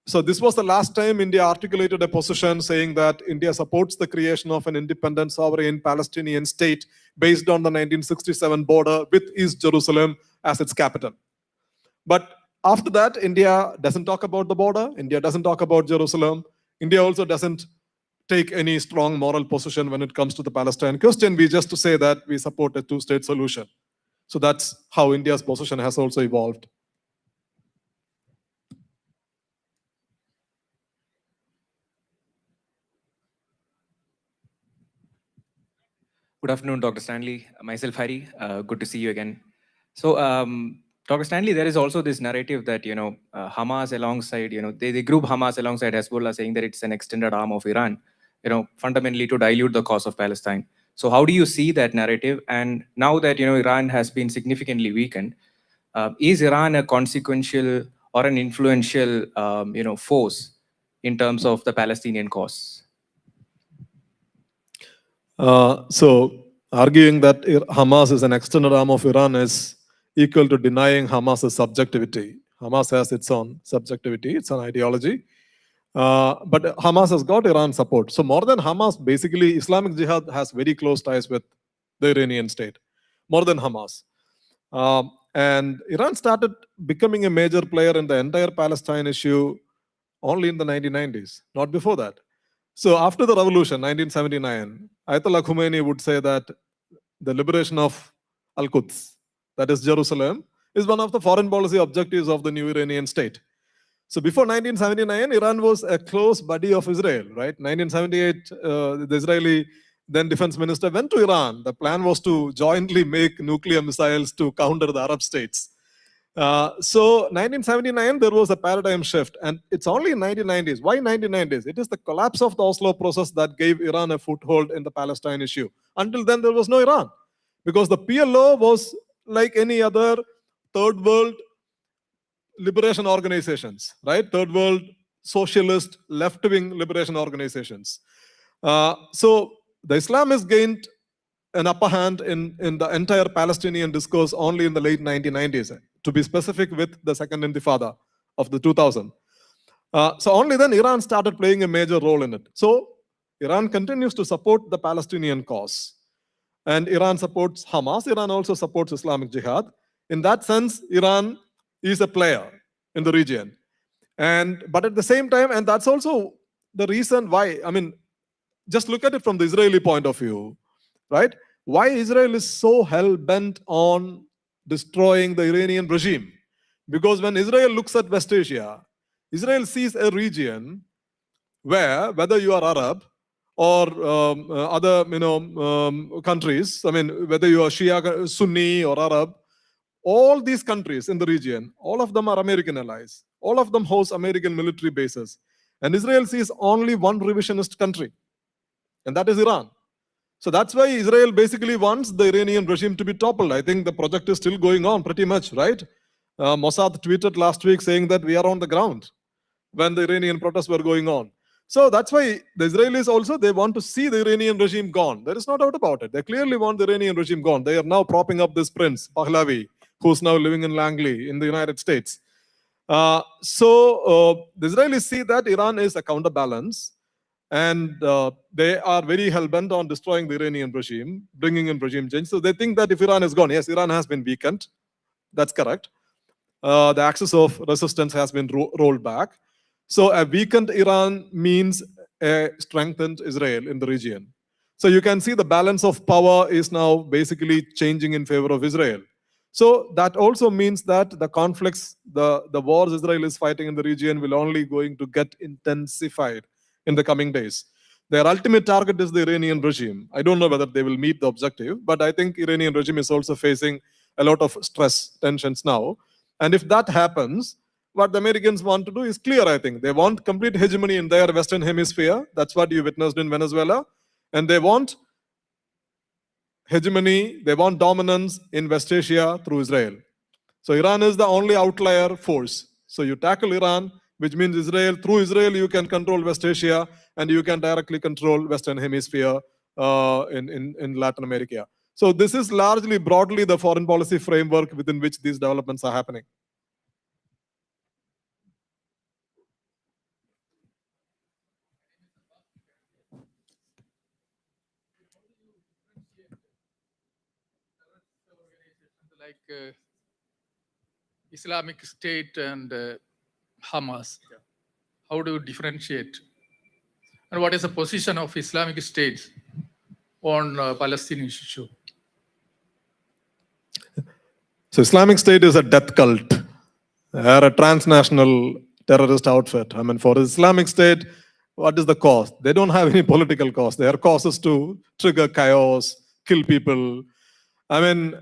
So this was the last time India articulated a position saying that India supports the creation of an independent sovereign Palestinian state based on the 1967 border with East Jerusalem as its capital. But after that, India doesn't talk about the border. India doesn't talk about Jerusalem. India also doesn't take any strong moral position when it comes to the Palestine question. We just to say that we support a two-state solution. So that's how India's position has also evolved. Good afternoon, Dr. Stanley. Myself, Hari. Good to see you again. So, Dr. Stanley, there is also this narrative that, Hamas alongside, they group Hamas alongside Hezbollah, saying that it's an extended arm of Iran, fundamentally to dilute the cause of Palestine. So how do you see that narrative? And now that, Iran has been significantly weakened, is Iran a consequential or an influential, force in terms of the Palestinian cause? So arguing that Hamas is an extended arm of Iran is equal to denying Hamas's subjectivity. Hamas has its own subjectivity, it's an ideology. But Hamas has got Iran support. So more than Hamas, basically Islamic Jihad has very close ties with the Iranian state, more than Hamas. And Iran started becoming a major player in the entire Palestine issue only in the 1990s, not before that. So after the revolution, 1979, Ayatollah Khomeini would say that the liberation of Al-Quds, that is Jerusalem, is one of the foreign policy objectives of the new Iranian state. So before 1979, Iran was a close buddy of Israel, right? 1978, the Israeli then defense minister went to Iran. The plan was to jointly make nuclear missiles to counter the Arab states. So 1979, there was a paradigm shift, and it's only in 1990s. Why 1990s? It is the collapse of the Oslo process that gave Iran a foothold in the Palestine issue. Until then, there was no Iran, because the PLO was like any other third world liberation organizations, right? Third world socialist left-wing liberation organizations. So the Islamists gained an upper hand in the entire Palestinian discourse only in the late 1990s, to be specific, with the second intifada of the 2000. So only then Iran started playing a major role in it. So Iran continues to support the Palestinian cause. and Iran supports Hamas. Iran also supports Islamic Jihad. In that sense, Iran is a player in the region. But at the same time, and that's also the reason why, I mean, just look at it from the Israeli point of view, right? Why Israel is so hell-bent on destroying the Iranian regime? Because when Israel looks at West Asia, Israel sees a region where, whether you are Arab or other countries, I mean, whether you are Shia, Sunni or Arab, all these countries in the region, all of them are American allies. All of them host American military bases. And Israel sees only one revisionist country, and that is Iran. So that's why Israel basically wants the Iranian regime to be toppled. I think the project is still going on pretty much, right? Mossad tweeted last week saying that we are on the ground when the Iranian protests were going on. So that's why the Israelis also, they want to see the Iranian regime gone. There is no doubt about it. They clearly want the Iranian regime gone. They are now propping up this prince, Pahlavi, who's now living in Langley in the United States. The Israelis see that Iran is a counterbalance, and they are very hell-bent on destroying the Iranian regime, bringing in regime change. So they think that if Iran is gone, yes, Iran has been weakened. That's correct. The axis of resistance has been rolled back. So a weakened Iran means a strengthened Israel in the region. So you can see the balance of power is now basically changing in favor of Israel. So that also means that the conflicts, the wars Israel is fighting in the region will only going to get intensified in the coming days. Their ultimate target is the Iranian regime. I don't know whether they will meet the objective, but I think Iranian regime is also facing a lot of stress, tensions now. And if that happens, what the Americans want to do is clear, I think. They want complete hegemony in their Western Hemisphere. That's what you witnessed in Venezuela. And they want hegemony, they want dominance in West Asia through Israel. So Iran is the only outlier force. So you tackle Iran, which means Israel. Through Israel, you can control West Asia, and you can directly control Western Hemisphere in Latin America. So this is largely, broadly, the foreign policy framework within which these developments are happening. Like Islamic State and Hamas. Yeah. How do you differentiate? And what is the position of Islamic State on Palestinian issue? So Islamic State is a death cult. They are a transnational terrorist outfit. I mean, for Islamic State, what is the cause? They don't have any political cause. Their cause is to trigger chaos, kill people. I mean,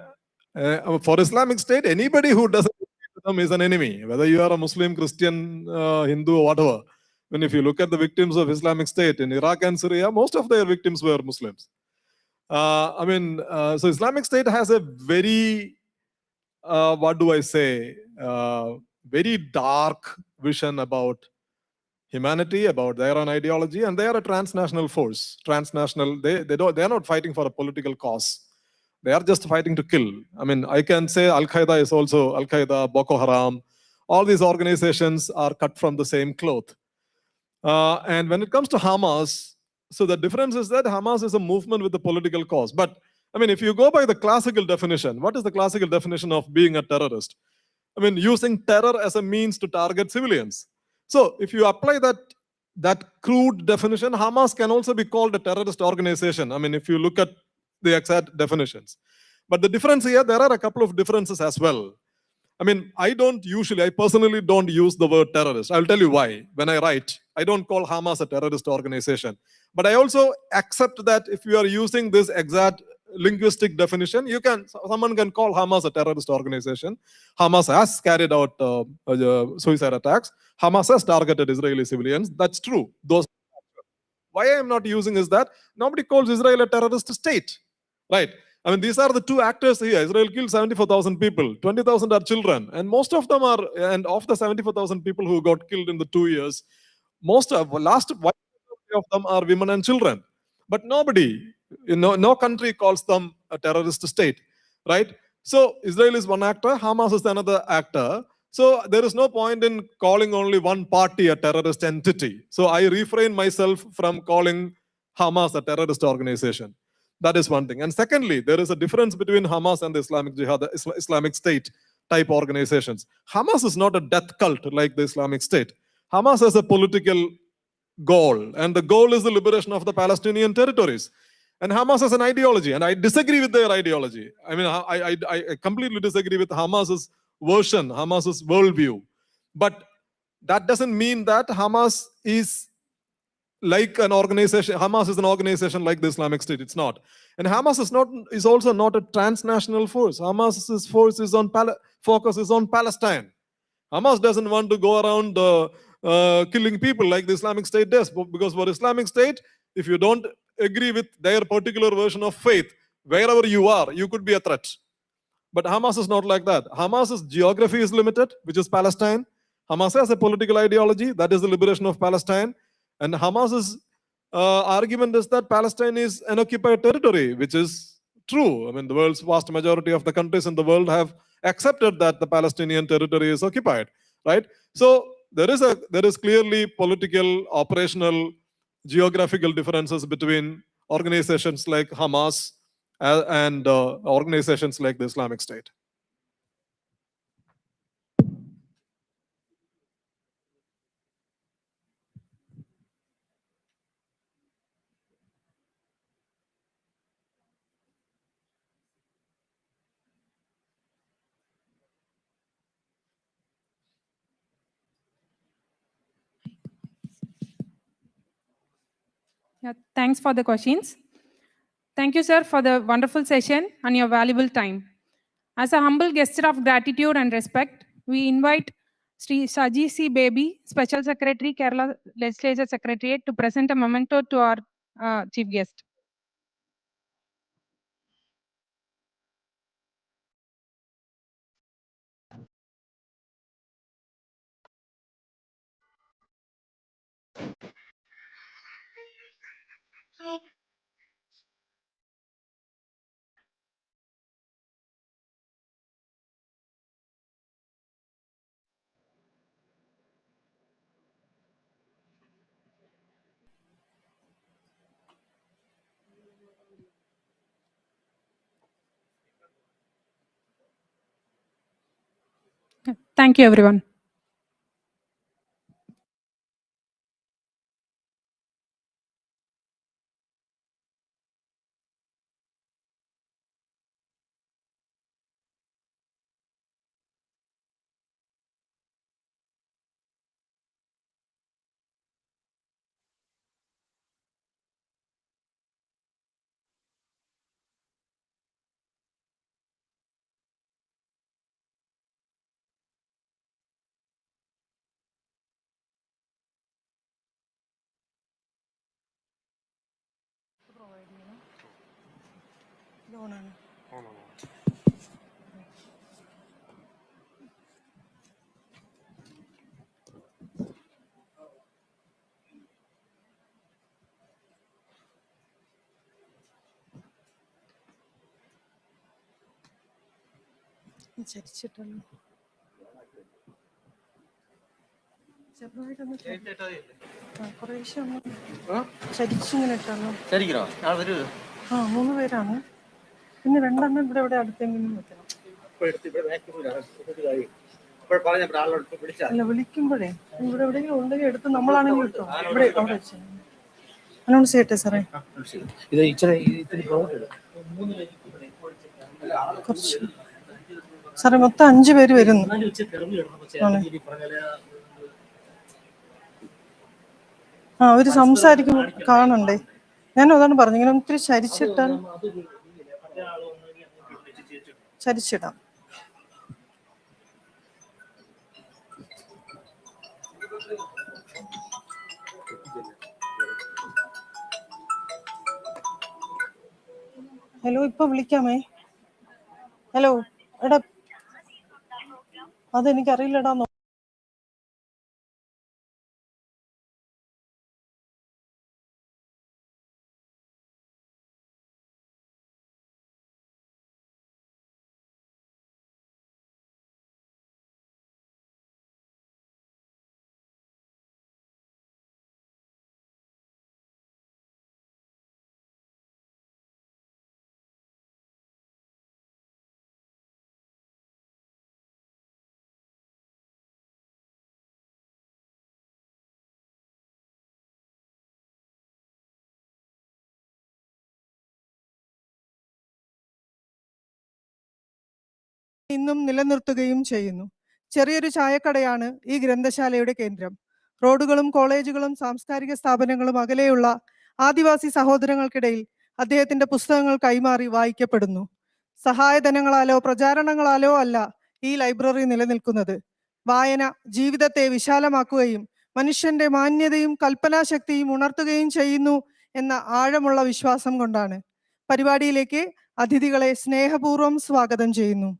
for Islamic State, anybody who doesn't with them is an enemy, whether you are a Muslim, Christian, Hindu, or whatever. When if you look at the victims of Islamic State in Iraq and Syria, most of their victims were Muslims. So Islamic State has a very, very dark vision about humanity, about their own ideology, and they are a transnational force. Transnational, they are not fighting for a political cause. They are just fighting to kill. I mean, I can say Al-Qaeda is also Al-Qaeda, Boko Haram. All these organizations are cut from the same cloth. And when it comes to Hamas, so the difference is that Hamas is a movement with a political cause. But I mean, if you go by the classical definition, what is the classical definition of being a terrorist? I mean, using terror as a means to target civilians. So if you apply that crude definition, Hamas can also be called a terrorist organization. I mean, if you look at the exact definitions. But the difference here, there are a couple of differences as well. I mean, I personally don't use the word terrorist. I'll tell you why. When I write, I don't call Hamas a terrorist organization. But I also accept that if you are using this exact linguistic definition, someone can call Hamas a terrorist organization. Hamas has carried out suicide attacks. Hamas has targeted Israeli civilians. That's true. Why I am not using is that nobody calls Israel a terrorist state, right? I mean, these are the two actors here. Israel killed 74,000 people, 20,000 are children, and most of them are, and of the 74,000 people who got killed in the 2 years, last of them are women and children. But nobody, no country calls them a terrorist state, right? So Israel is one actor, Hamas is another actor. So there is no point in calling only one party a terrorist entity. So I refrain myself from calling Hamas a terrorist organization. That is one thing. And secondly, there is a difference between Hamas and the Islamic Jihad, the Islamic State type organizations. Hamas is not a death cult like the Islamic State. Hamas has a political goal, and the goal is the liberation of the Palestinian territories. And Hamas has an ideology, and I disagree with their ideology. I mean, I completely disagree with Hamas's version, Hamas's worldview. But that doesn't mean that Hamas is like an organization. Hamas is an organization like the Islamic State. It's not. And Hamas is also not a transnational force. Hamas's force is on focus is on Palestine. Hamas doesn't want to go around killing people like the Islamic State does, because for Islamic State, if you don't agree with their particular version of faith, wherever you are, you could be a threat. But Hamas is not like that. Hamas's geography is limited, which is Palestine. Hamas has a political ideology, that is the liberation of Palestine. And Hamas's argument is that Palestine is an occupied territory, which is true. I mean, the world's vast majority of the countries in the world have accepted that the Palestinian territory is occupied, right? So there is clearly political, operational, geographical differences between organizations like Hamas and organizations like the Islamic State. Yeah, thanks for the questions. Thank you, sir, for the wonderful session and your valuable time. As a humble gesture of gratitude and respect, we invite Shri Shaji C. Baby, Special Secretary, Kerala Legislature Secretariat, to present a memento to our chief guest. Thank you, everyone. പിന്നെ രണ്ടെണ്ണം ഇവിടെ ഇവിടെ അടുത്തെങ്കിലും വെക്കണം. അല്ല വിളിക്കുമ്പോഴേ ഇവിടെ എവിടെയെങ്കിലും ഉണ്ടെങ്കിൽ എടുത്ത് നമ്മളാണെങ്കിൽ കിട്ടോ ഇവിടെ അവിടെ വെച്ച് അനൗൺസ് ചെയ്യട്ടെ സാറേ. കുറച്ച് സാറേ മൊത്തം 5 പേര് വരുന്നു. അവര് സംസാരിക്കും കാണണ്ടേ. ഞാൻ അതാണ് പറഞ്ഞു, ഇങ്ങനെ ഒത്തിരി ചരിച്ചിട്ടാൽ ചരിച്ചിടാം. ഹലോ, ഇപ്പൊ വിളിക്കാമേ. ഹലോ, എടാ അതെനിക്കറിയില്ലടാ. ഇന്നും നിലനിർത്തുകയും ചെയ്യുന്നു. ചെറിയൊരു ചായക്കടയാണ് ഈ ഗ്രന്ഥശാലയുടെ കേന്ദ്രം. റോഡുകളും കോളേജുകളും സാംസ്കാരിക സ്ഥാപനങ്ങളും അകലെയുള്ള ആദിവാസി സഹോദരങ്ങൾക്കിടയിൽ അദ്ദേഹത്തിന്റെ പുസ്തകങ്ങൾ കൈമാറി വായിക്കപ്പെടുന്നു. സഹായധനങ്ങളാലോ പ്രചാരണങ്ങളാലോ അല്ല ഈ ലൈബ്രറി നിലനിൽക്കുന്നത്. വായന ജീവിതത്തെ വിശാലമാക്കുകയും മനുഷ്യന്റെ മാന്യതയും കൽപ്പനാശക്തിയും ഉണർത്തുകയും ചെയ്യുന്നു എന്ന ആഴമുള്ള വിശ്വാസം കൊണ്ടാണ്. പരിപാടിയിലേക്ക് അതിഥികളെ സ്നേഹപൂർവ്വം സ്വാഗതം ചെയ്യുന്നു.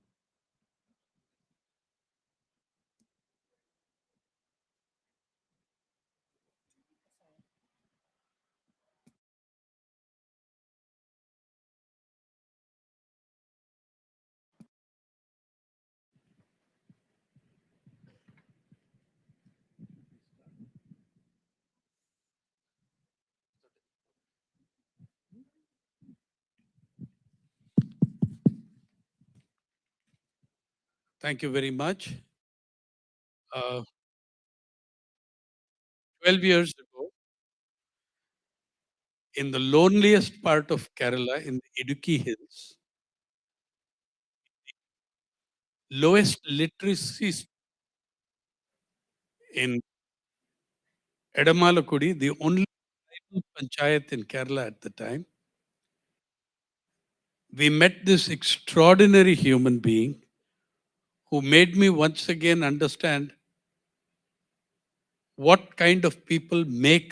Thank you very much. 12 years ago, in the loneliest part of Kerala, in the Idukki Hills, lowest literacy in Edamalakudi, the only tribal panchayat in Kerala at the time, we met this extraordinary human being who made me once again understand what kind of people make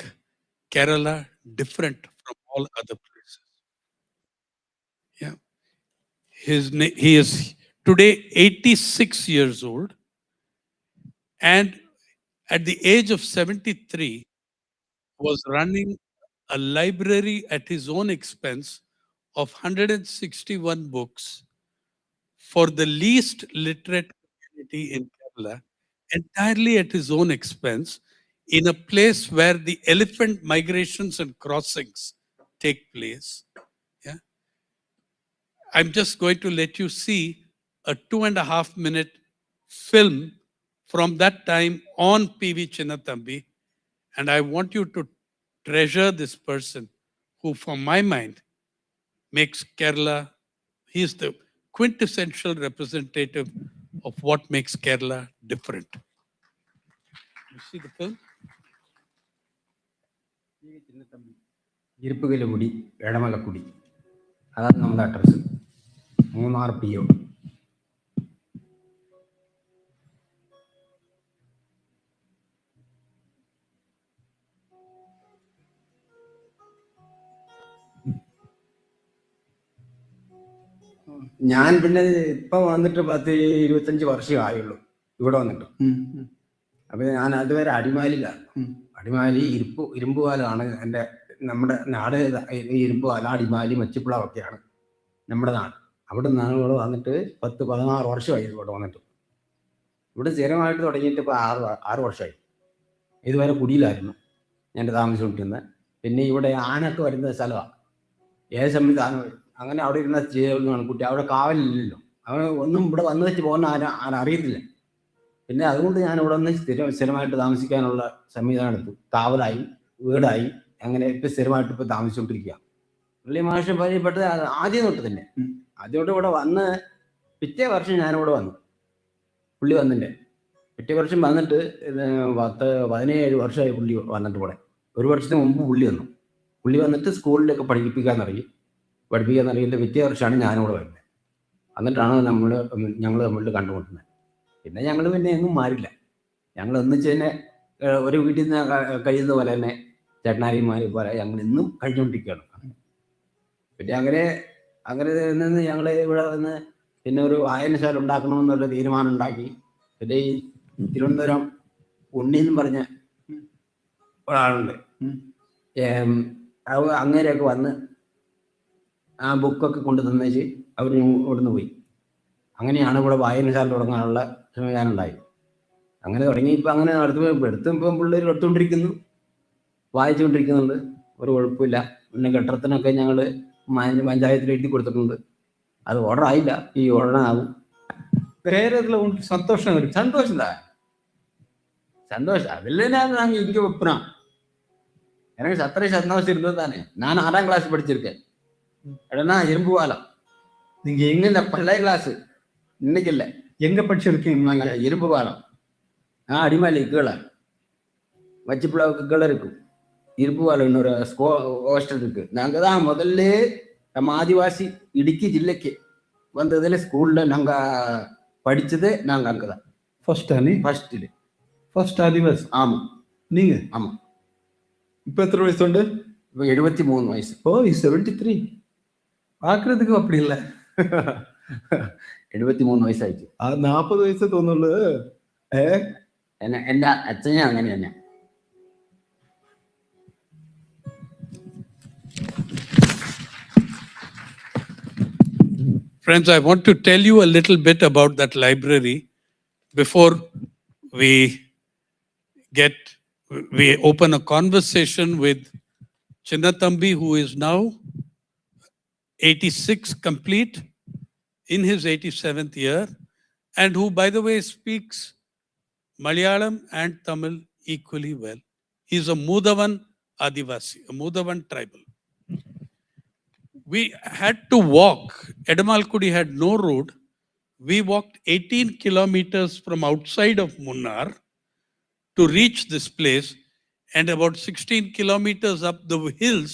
Kerala different from all other places. Yeah. He is today 86 years old, and at the age of 73 was running a library at his own expense of 161 books for the least literate community in Kerala, entirely at his own expense, in a place where the elephant migrations and crossings take place. Yeah. I'm just going to let you see a 2.5-minute film from that time on PV Chinnathambi, and I want you to treasure this person who, for my mind, makes Kerala, he is the quintessential representative of what makes Kerala different. You see the film? ഇരിപ്പുകലുകുടി Edamalakkudy, അതാണ് നമ്മുടെ address. 3 PO. ഞാൻ പിന്നെ ഇപ്പം വന്നിട്ട് 10-25 വർഷമേ ആയുള്ളൂ ഇവിടെ വന്നിട്ട്. അപ്പം ഞാൻ അതുവരെ അടിമാലിയിലാണ്. അടിമാലി ഇരുമ്പുപാലമാണ് എൻ്റെ നമ്മുടെ നാട്. ഇരുമ്പുപാല, അടിമാലി, മച്ചിപ്പുളമൊക്കെയാണ് നമ്മുടെ നാട്. അവിടെ നിന്നാണ് ഇവിടെ വന്നിട്ട് 10-16 വർഷമായി ഇവിടെ വന്നിട്ട്. ഇവിടെ സ്ഥിരമായിട്ട് തുടങ്ങിയിട്ട് ഇപ്പോൾ 6 വർഷമായി. ഇതുവരെ കുടിയിലായിരുന്നു ഞാൻ താമസിച്ചുകൊണ്ടിരുന്നത്. പിന്നെ ഇവിടെ ആനൊക്കെ വരുന്ന സ്ഥലമാണ്. ഏത് സമയത്ത് ആന വരും. അങ്ങനെ അവിടെ ഇരുന്ന ചെയ്യുന്നതാണ് കുട്ടി. അവിടെ കാവലില്ലല്ലോ. അവൻ ഒന്നും ഇവിടെ വന്നു വെച്ച് പോകുന്ന ആന അറിയത്തില്ല. പിന്നെ അതുകൊണ്ട് ഞാൻ ഇവിടെ നിന്ന് സ്ഥിരമായിട്ട് താമസിക്കാനുള്ള സംവിധാനം എടുത്തു. കാവലായി, വീടായി, അങ്ങനെ ഇപ്പം സ്ഥിരമായിട്ട് ഇപ്പം താമസിച്ചുകൊണ്ടിരിക്കുക. പുള്ളി മാഷം പരിചയപ്പെട്ടത് ആദ്യം തൊട്ട് തന്നെ. ആദ്യം തൊട്ട് ഇവിടെ വന്ന് പിറ്റേ വർഷം ഞാനിവിടെ വന്നു. പുള്ളി വന്നിട്ട് പിറ്റേ വർഷം വന്നിട്ട് 17 വർഷമായി പുള്ളി വന്നിട്ട് ഇവിടെ. 1 വർഷത്തിന് മുമ്പ് പുള്ളി വന്നു. പുള്ളി വന്നിട്ട് സ്കൂളിലൊക്കെ പഠിപ്പിക്കാന്നറിയും. പിറ്റേ വർഷമാണ് ഞാനിവിടെ വരുന്നത്. എന്നിട്ടാണ് ഞങ്ങൾ തമ്മിൽ കണ്ടുകൊണ്ടിരുന്നത്. പിന്നെ ഞങ്ങൾ പിന്നെ എങ്ങും മാറില്ല. ഞങ്ങൾ ഒന്നിച്ച് തന്നെ ഒരു വീട്ടിൽ നിന്ന് കഴിയുന്ന പോലെ തന്നെ ചേട്ടനാരിമാരെ പോലെ ഞങ്ങൾ ഇന്നും കഴിഞ്ഞുകൊണ്ടിരിക്കുകയാണ്. പിന്നെ അങ്ങനെ നിന്ന് ഞങ്ങൾ ഇവിടെ വന്ന് പിന്നെ ഒരു വായനശാല ഉണ്ടാക്കണമെന്നുള്ള തീരുമാനം ഉണ്ടാക്കി. പിന്നെ ഈ തിരുവനന്തപുരം ഉണ്ണിയെന്നും പറഞ്ഞ ഒരാളുണ്ട്. അങ്ങനെയൊക്കെ വന്ന് ആ ബുക്കൊക്കെ കൊണ്ട് തന്നേച്ച് അവർ ഇവിടുന്ന് പോയി. അങ്ങനെയാണ് ഇവിടെ വായനശാല തുടങ്ങാനുള്ള സംവിധാനം ഉണ്ടായി. അങ്ങനെ തുടങ്ങി ഇപ്പം അങ്ങനെ ഇപ്പം പിള്ളേർ എടുത്തുകൊണ്ടിരിക്കുന്നു, വായിച്ചുകൊണ്ടിരിക്കുന്നുണ്ട്. ഒരു കുഴപ്പമില്ല. പിന്നെ കെട്ടിടത്തിനൊക്കെ ഞങ്ങൾ പഞ്ചായത്തിൽ എഴുതി കൊടുത്തിട്ടുണ്ട്. അത് ഓർഡർ ആയില്ല, ഈ ഓർഡറാകും. വേറെ സന്തോഷം വരും. സന്തോഷം അതിൽ நாங்கள் இங்கே வைப்போம். எனக்கு சத்திரை சந்தோஷம் இருந்தது தானே. நான் 6ஆம் கிளாஸ் படிச்சிருக்கேன். இடனா இரும்பு பாலம். நீங்கள் எங்கே இந்த பழைய கிளாஸு இன்னைக்கு இல்லை. எங்க படிச்சிருக்கீங்க? நாங்கள் இரும்பு பாலம் அடிமாலி கீழே வச்சிப்புலாவுக்கு கீழே இருக்கும் இரும்பு பாலம் இன்னொரு ஹோஸ்டல் இருக்கு. நாங்கள் தான் முதல்ல நம்ம ஆதிவாசி இடுக்கி ஜில்லைக்கு வந்ததில் ஸ்கூலில் நாங்கள் படித்தது நாங்கள் அங்கே தான் ஃபர்ஸ்ட் ஆதிவாசி. ஆமாம். நீங்க? ஆமாம். இப்போ எத்தனை வயசு உண்டு? இப்போ 73 வயசு. ஓ 73. பார்க்கறதுக்கு அப்படி இல்லை. 73 വയസ്സായിട്ട്. 40 വയസ്സ് തോന്നുള്ളൂ. എൻ്റെ അച്ഛനെ അങ്ങനെ തന്നെ. Friends, I want to tell you a little bit about that library before we open a conversation with Chinnathambi, who is now 86 complete, in his 87th year, and who, by the way, speaks Malayalam and Tamil equally well. He's a Mudavan Adivasi, a Mudavan tribal. We had to walk. Edamalkudi had no road. We walked 18 kilometers from outside of Munnar to reach this place, and about 16 kilometers up the hills,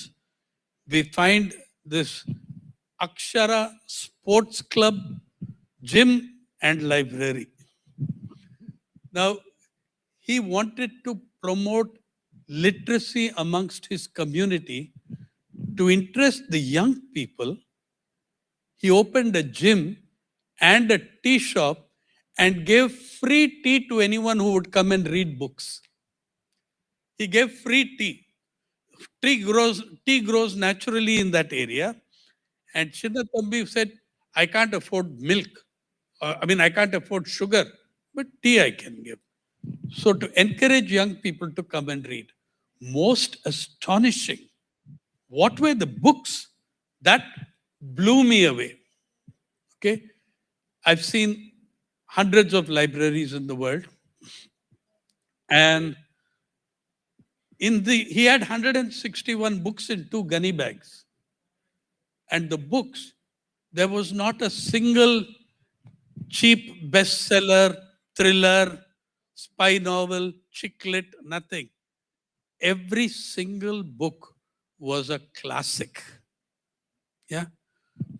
we find this Akshara Sports Club, gym and library. Now, he wanted to promote literacy amongst his community. To interest the young people, he opened a gym and a tea shop and gave free tea to anyone who would come and read books. He gave free tea. Tea grows naturally in that area. And Chinnathambi said, I can't afford milk. I can't afford sugar, but tea I can give. So to encourage young people to come and read. Most astonishing. What were the books? That blew me away. Okay? I've seen hundreds of libraries in the world. And he had 161 books in 2 gunny bags. And the books, there was not a single cheap bestseller, thriller, spy novel, chick lit, nothing. Every single book was a classic. Yeah.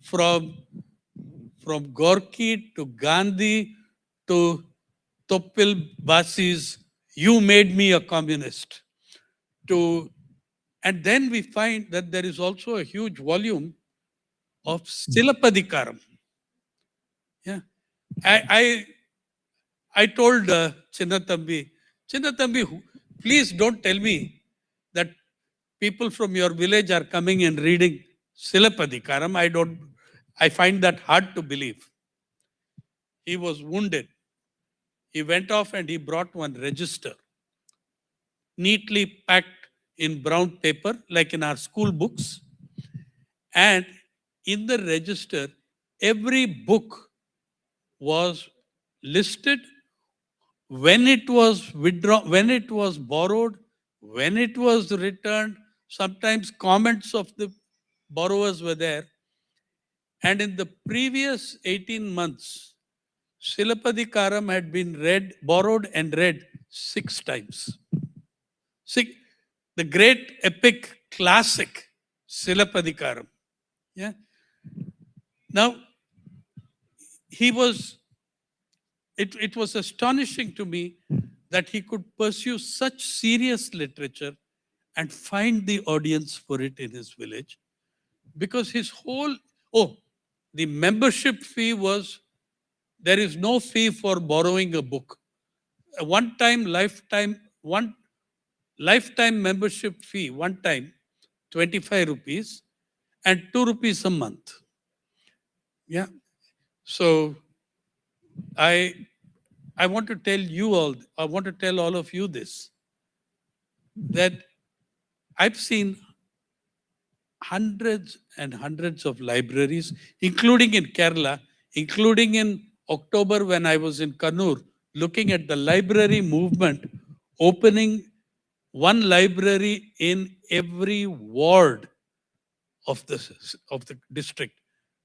From Gorky to Gandhi to Topil Basi's You Made Me a Communist. And then we find that there is also a huge volume of Silapadikaram. Yeah. I told Chinnathambi, please don't tell me that people from your village are coming and reading Silapadikaram. I find that hard to believe. He was wounded. He went off and he brought one register, neatly packed in brown paper, like in our school books. And in the register, every book was listed, when it was withdrawn, when it was borrowed, when it was returned. Sometimes comments of the borrowers were there. And in the previous 18 months, Silapadikaram had been borrowed and read 6 times. The great epic classic Silapadikaram. Yeah. Now, it was astonishing to me that he could pursue such serious literature and find the audience for it in his village. Because the membership fee was, there is no fee for borrowing a book. A lifetime membership fee, 25 rupees and 2 rupees a month. Yeah. So I want to tell you all, I want to tell all of you this, that I've seen hundreds and hundreds of libraries, including in Kerala, including in October when I was in Kannur, looking at the library movement, opening one library in every ward of the district,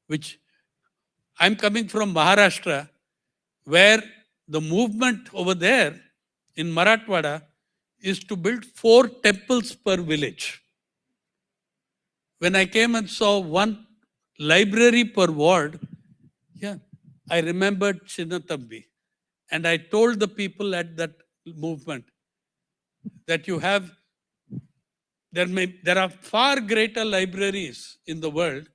which I'm coming from Maharashtra. where the movement over there in Marathwada is to build 4 temples per village. When I came and saw 1 library per ward, yeah, I remembered Chinnathambi. And I told the people at that movement that there are far greater libraries in the world,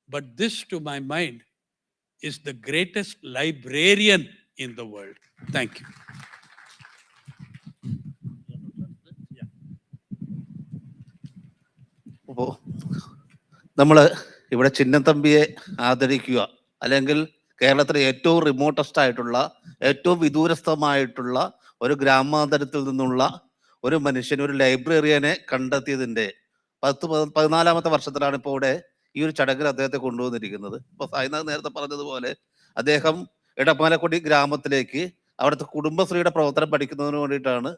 but this, to my mind, is the greatest librarian in the world. Thank you. അപ്പോൾ നമ്മൾ ഇവിടെ ചിന്നത്തമ്പിയെ ആദരിക്കുക, അല്ലെങ്കിൽ കേരളത്തിലെ ഏറ്റവും റിമോട്ടസ്റ്റ് ആയിട്ടുള്ള, ഏറ്റവും വിദൂരസ്ഥമായിട്ടുള്ള ഒരു ഗ്രാമാന്തരത്തിൽ നിന്നുള്ള ഒരു മനുഷ്യൻ, ഒരു ലൈബ്രറിയനെ കണ്ടെത്തിയതിൻ്റെ 14ാമത്തെ വർഷത്തിലാണ് ഇപ്പോൾ ഇവിടെ ഈ ഒരു ചടങ്ങിൽ അദ്ദേഹത്തെ കൊണ്ടുവന്നിരിക്കുന്നത്. ഇപ്പോൾ സായിനാഥ് നേരത്തെ പറഞ്ഞതുപോലെ അദ്ദേഹം എടപ്പാലക്കുടി ഗ്രാമത്തിലേക്ക് അവിടുത്തെ കുടുംബശ്രീയുടെ പ്രവർത്തനം പഠിക്കുന്നതിന് വേണ്ടിയിട്ടാണ്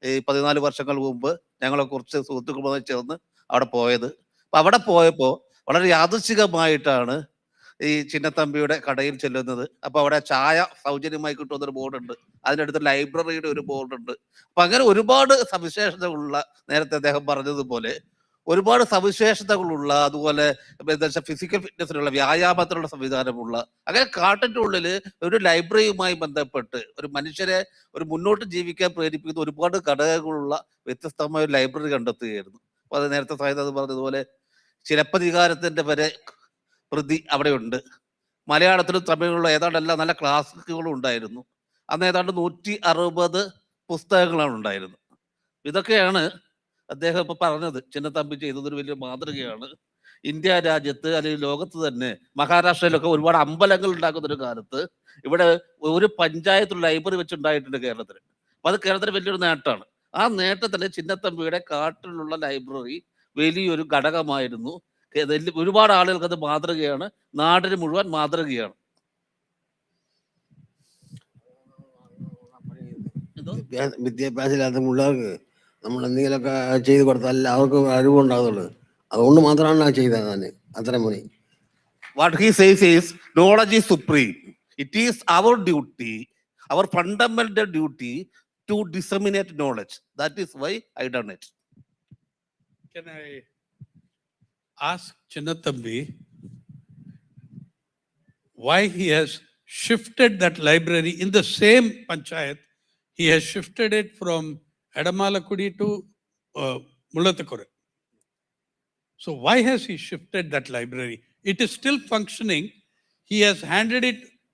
ഈ 14 വർഷങ്ങൾ മുമ്പ് ഞങ്ങളെ കുറച്ച് സുഹൃത്തുക്കളുമായി ചേർന്ന് അവിടെ പോയത്. അപ്പം അവിടെ പോയപ്പോൾ വളരെ യാദൃശ്ചികമായിട്ടാണ് ഈ ചിന്നത്തമ്പിയുടെ കടയിൽ ചെല്ലുന്നത്. അപ്പോൾ അവിടെ ചായ സൗജന്യമായി കിട്ടുന്നൊരു ബോർഡുണ്ട്, അതിനടുത്ത് ലൈബ്രറിയുടെ ഒരു ബോർഡുണ്ട്. അപ്പം അങ്ങനെ ഒരുപാട് സവിശേഷതകളുള്ള, നേരത്തെ അദ്ദേഹം പറഞ്ഞതുപോലെ ഒരുപാട് സവിശേഷതകളുള്ള, അതുപോലെ എന്താ വെച്ചാൽ ഫിസിക്കൽ ഫിറ്റ്നസിനുള്ള, വ്യായാമത്തിനുള്ള സംവിധാനമുള്ള, അങ്ങനെ കാട്ടിൻ്റെ ഉള്ളിൽ ഒരു ലൈബ്രറിയുമായി ബന്ധപ്പെട്ട് ഒരു മനുഷ്യരെ ഒരു മുന്നോട്ട് ജീവിക്കാൻ പ്രേരിപ്പിക്കുന്ന ഒരുപാട് ഘടകങ്ങളുള്ള വ്യത്യസ്തമായ ഒരു ലൈബ്രറി കണ്ടെത്തുകയായിരുന്നു. അപ്പോൾ അത് നേരത്തെ സായിനാഥ് പറഞ്ഞതുപോലെ ചിലപ്പതികാരത്തിൻ്റെ വരെ പ്രതി അവിടെയുണ്ട്. മലയാളത്തിലും തമിഴിലുള്ള ഏതാണ്ട് എല്ലാം നല്ല ക്ലാസിക്കുകളും ഉണ്ടായിരുന്നു. അന്ന് ഏതാണ്ട് 160 പുസ്തകങ്ങളാണ് ഉണ്ടായിരുന്നത്. ഇതൊക്കെയാണ് അദ്ദേഹം ഇപ്പൊ പറഞ്ഞത്. ചിന്നത്തമ്പി ചെയ്തതൊരു വലിയ മാതൃകയാണ്. ഇന്ത്യ രാജ്യത്ത് അല്ലെങ്കിൽ ലോകത്ത് തന്നെ മഹാരാഷ്ട്രയിലൊക്കെ ഒരുപാട് അമ്പലങ്ങൾ ഉണ്ടാക്കുന്ന ഒരു കാലത്ത് ഇവിടെ ഒരു പഞ്ചായത്ത് ലൈബ്രറി വെച്ചുണ്ടായിട്ടുണ്ട് കേരളത്തിൽ. അപ്പൊ അത് കേരളത്തിന് വലിയൊരു നേട്ടമാണ്. ആ നേട്ടത്തില് ചിന്നത്തമ്പിയുടെ കാട്ടിലുള്ള ലൈബ്രറി വലിയൊരു ഘടകമായിരുന്നു. ഒരുപാട് ആളുകൾക്ക് അത് മാതൃകയാണ്, നാടിന് മുഴുവൻ മാതൃകയാണ്. വിദ്യാഭ്യാസമില്ലാത്ത പിള്ളേർക്ക് നമ്മൾ എന്തെങ്കിലുമൊക്കെ ചെയ്ത് കൊടുത്താൽ അവർക്ക് അറിവുണ്ടാകുള്ളൂ. അതുകൊണ്ട് മാത്രമാണ് ചെയ്തത് ഞാൻ അത്രയും മതി. What he says is knowledge is supreme. It is our duty, our fundamental duty to disseminate knowledge. That is why I done it. Can I ask Chinnathambi why he has shifted that library in the same panchayat? He has shifted it from Edamalakudi to Mullathakura. So why has he shifted that library? It is still functioning. He has